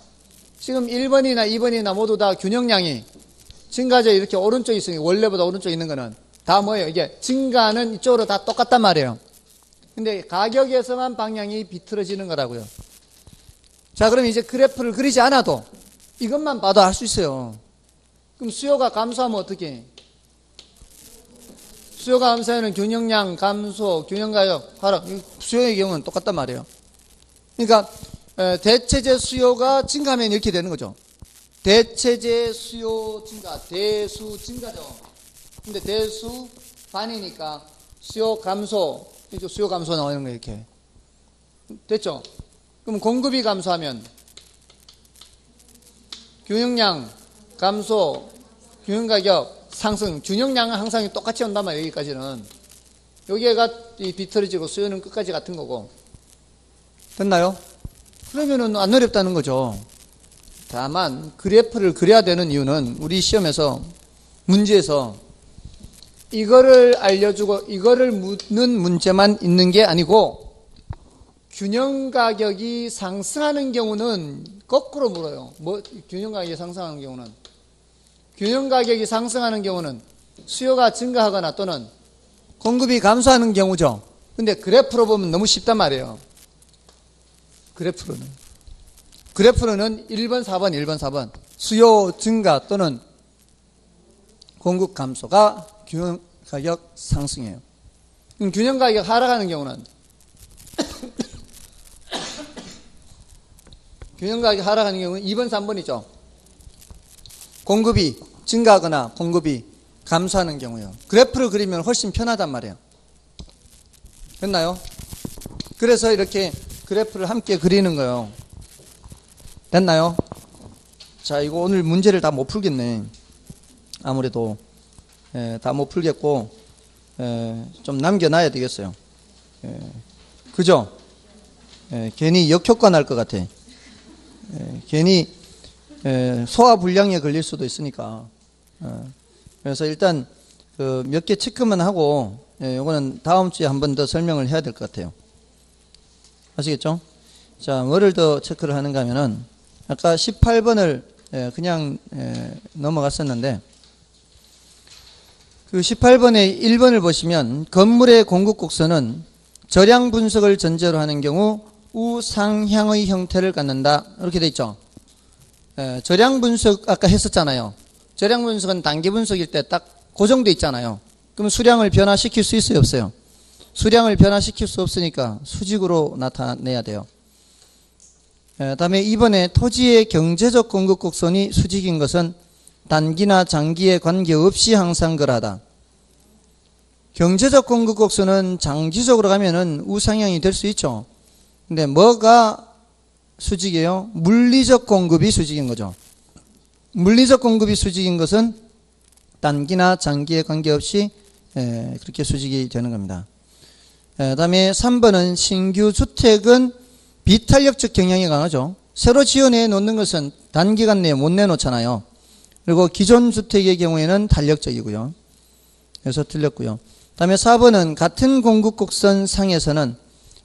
Speaker 1: 지금 1번이나 2번이나 모두 다 균형량이 증가죠. 이렇게 오른쪽에 있으니 원래보다 오른쪽에 있는 거는 다 뭐예요? 이게 증가는 이쪽으로 다 똑같단 말이에요. 근데 가격에서만 방향이 비틀어지는 거라고요. 자, 그럼 이제 그래프를 그리지 않아도 이것만 봐도 알 수 있어요. 그럼 수요가 감소하면 어떻게 해? 수요가 감소하면 균형량 감소, 균형가격 하락. 수요의 경우는 똑같단 말이에요. 그러니까 대체재 수요가 증가하면 이렇게 되는 거죠. 대체재 수요 증가, 대수 증가죠. 근데 대수 반이니까 수요 감소, 이쪽 수요 감소 나오는 거예요. 이렇게 됐죠? 그럼 공급이 감소하면 균형량 감소, 균형가격 상승, 균형량은 항상 똑같이 온단 말이에요. 여기까지는. 여기가 비틀어지고 수요는 끝까지 같은 거고. 됐나요? 그러면은 안 어렵다는 거죠. 다만 그래프를 그려야 되는 이유는 우리 시험에서 문제에서 이거를 알려주고 이거를 묻는 문제만 있는 게 아니고 균형 가격이 상승하는 경우는 거꾸로 물어요. 균형 가격이 상승하는 경우는 균형 가격이 상승하는 경우는 수요가 증가하거나 또는 공급이 감소하는 경우죠. 근데 그래프로 보면 너무 쉽단 말이에요. 그래프로는 1번, 4번, 1번, 4번 수요 증가 또는 공급 감소가 균형 가격 상승이에요. 균형 가격 하락하는 경우는 균형 가격이 하락하는 경우는 2번, 3번이죠. 공급이 증가하거나 공급이 감소하는 경우요. 그래프를 그리면 훨씬 편하단 말이에요. 됐나요? 그래서 이렇게 그래프를 함께 그리는 거예요. 됐나요? 자, 이거 오늘 문제를 다 못 풀겠네. 아무래도 다 못 풀겠고 좀 남겨놔야 되겠어요. 그죠? 괜히 역효과 날 것 같아. 괜히 소화불량에 걸릴 수도 있으니까. 그래서 일단 그 몇 개 체크만 하고 이거는 다음 주에 한 번 더 설명을 해야 될 것 같아요. 아시겠죠? 자, 뭐를 더 체크를 하는가 하면은 아까 18번을 그냥 넘어갔었는데 그 18번의 1번을 보시면 건물의 공급 곡선은 절량 분석을 전제로 하는 경우 우상향의 형태를 갖는다. 이렇게 돼 있죠. 절량 분석 아까 했었잖아요. 절량 분석은 단기 분석일 때 딱 고정돼 있잖아요. 그럼 수량을 변화시킬 수 있어요, 없어요? 수량을 변화시킬 수 없으니까 수직으로 나타내야 돼요. 다음에 이번에 토지의 경제적 공급 곡선이 수직인 것은 단기나 장기에 관계없이 항상 그러하다. 경제적 공급 곡선은 장기적으로 가면은 우상향이 될 수 있죠. 근데 뭐가 수직이에요? 물리적 공급이 수직인 거죠. 물리적 공급이 수직인 것은 단기나 장기에 관계없이 그렇게 수직이 되는 겁니다. 다음에 3번은 신규 주택은 비탄력적 경향이 강하죠. 새로 지어내 놓는 것은 단기간 내에 못 내놓잖아요. 그리고 기존 주택의 경우에는 탄력적이고요. 그래서 틀렸고요. 다음에 4번은 같은 공급 곡선 상에서는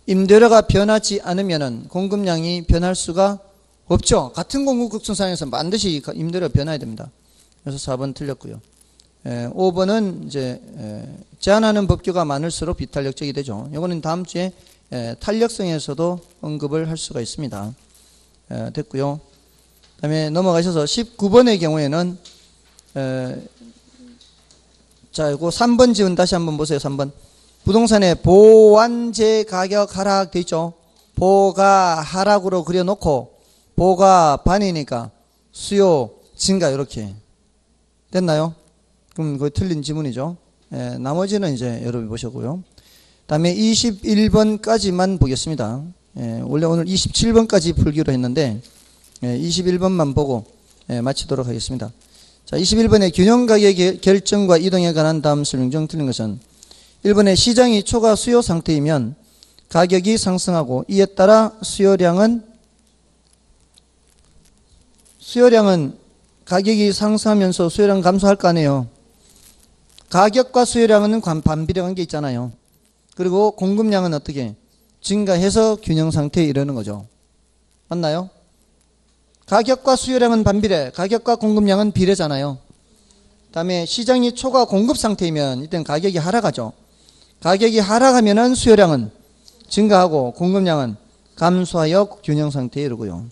Speaker 1: 임대료가 변하지 않으면 공급량이 변할 수가 없죠. 같은 공급 곡선 상에서 반드시 임대료가 변해야 됩니다. 그래서 4번 틀렸고요. 5번은 이제 제한하는 법규가 많을수록 비탄력적이 되죠. 이거는 다음 주에 탄력성에서도 언급을 할 수가 있습니다. 됐고요. 그다음에 넘어가셔서 19번의 경우에는 자, 이거 3번 지문 다시 한번 보세요. 3번. 부동산에 보완제 가격 하락 돼 있죠. 보가 하락으로 그려놓고 보가 반이니까 수요 증가 이렇게 됐나요? 그럼 그거 틀린 지문이죠. 나머지는 이제 여러분이 보시고요. 다음에 21번까지만 보겠습니다. 원래 오늘 27번까지 풀기로 했는데 21번만 보고 마치도록 하겠습니다. 자, 21번의 균형 가격 결정과 이동에 관한 다음 설명 중 틀린 것은 1번에 시장이 초과 수요 상태이면 가격이 상승하고 이에 따라 수요량은 가격이 상승하면서 수요량 감소할 거 아니에요. 가격과 수요량은 반비례 관계 있잖아요. 그리고 공급량은 어떻게 증가해서 균형 상태에 이르는 거죠. 맞나요? 가격과 수요량은 반비례, 가격과 공급량은 비례잖아요. 다음에 시장이 초과 공급 상태이면 이때는 가격이 하락하죠. 가격이 하락하면은 수요량은 증가하고 공급량은 감소하여 균형 상태에 이르고요.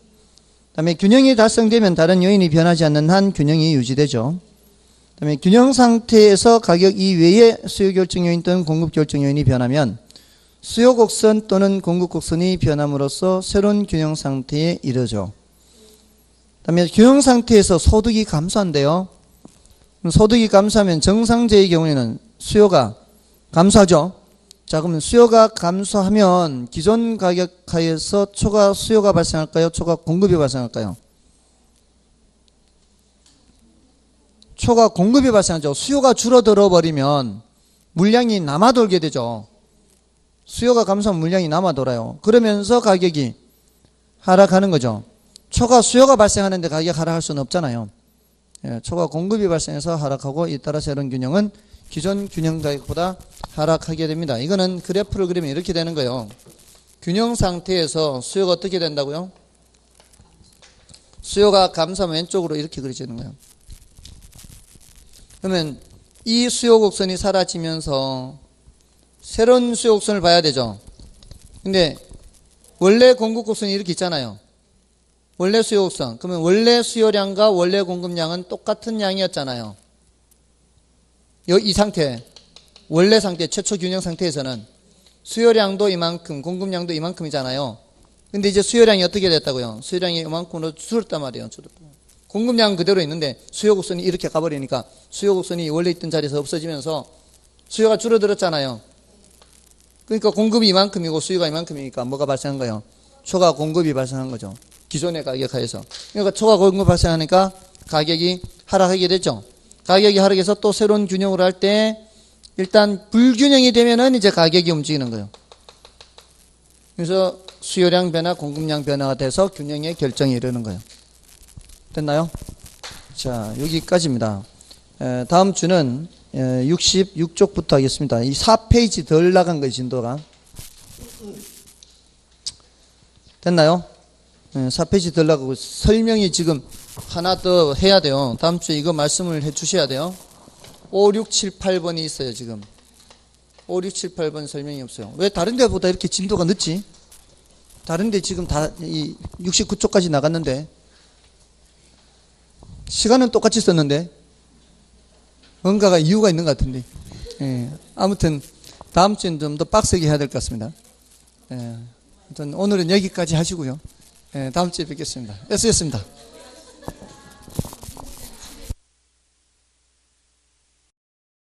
Speaker 1: 다음에 균형이 달성되면 다른 요인이 변하지 않는 한 균형이 유지되죠. 다음에 균형 상태에서 가격 이외의 수요 결정 요인 또는 공급 결정 요인이 변하면 수요 곡선 또는 공급 곡선이 변함으로써 새로운 균형 상태에 이르죠. 다음에 균형 상태에서 소득이 감소한대요. 소득이 감소하면 정상제의 경우에는 수요가 감소하죠. 자, 그러면 수요가 감소하면 기존 가격 하에서 초과 수요가 발생할까요? 초과 공급이 발생할까요? 초과 공급이 발생하죠. 수요가 줄어들어 버리면 물량이 남아돌게 되죠. 수요가 감소하면 물량이 남아돌아요. 그러면서 가격이 하락하는 거죠. 초과 수요가 발생하는데 가격 하락할 수는 없잖아요. 초과 공급이 발생해서 하락하고 이 따라 새로운 균형은 기존 균형 가격보다 하락하게 됩니다. 이거는 그래프를 그리면 이렇게 되는 거예요. 균형 상태에서 수요가 어떻게 된다고요? 수요가 감소하면 왼쪽으로 이렇게 그려지는 거예요. 그러면 이 수요 곡선이 사라지면서 새로운 수요 곡선을 봐야 되죠. 근데 원래 공급 곡선이 이렇게 있잖아요. 원래 수요 곡선. 그러면 원래 수요량과 원래 공급량은 똑같은 양이었잖아요. 이 상태, 원래 상태, 최초 균형 상태에서는 수요량도 이만큼, 공급량도 이만큼이잖아요. 근데 이제 수요량이 어떻게 됐다고요? 수요량이 이만큼으로 줄었단 말이에요. 줄었다. 공급량은 그대로 있는데 수요 곡선이 이렇게 가버리니까 수요 곡선이 원래 있던 자리에서 없어지면서 수요가 줄어들었잖아요. 그러니까 공급이 이만큼이고 수요가 이만큼이니까 뭐가 발생한 거예요? 초과 공급이 발생한 거죠. 기존의 가격 하에서. 그러니까 초과 공급 발생하니까 가격이 하락하게 되죠. 가격이 하락해서 또 새로운 균형으로 할 때 일단 불균형이 되면은 이제 가격이 움직이는 거예요. 그래서 수요량 변화, 공급량 변화가 돼서 균형의 결정이 이르는 거예요. 됐나요? 자, 여기까지입니다. 다음 주는 66쪽부터 하겠습니다. 이 4페이지 덜 나간 거예요, 진도가. 됐나요? 4페이지 덜 나가고 설명이 지금 하나 더 해야 돼요. 다음 주에 이거 말씀을 해 주셔야 돼요. 5, 6, 7, 8번이 있어요, 지금. 5, 6, 7, 8번 설명이 없어요. 왜 다른 데보다 이렇게 진도가 늦지? 다른 데 지금 다 이 69쪽까지 나갔는데 시간은 똑같이 썼는데 뭔가가 이유가 있는 것 같은데. 아무튼 다음 주엔 좀 더 빡세게 해야 될 것 같습니다. 아무튼 오늘은 여기까지 하시고요. 다음 주에 뵙겠습니다. 애쓰셨습니다.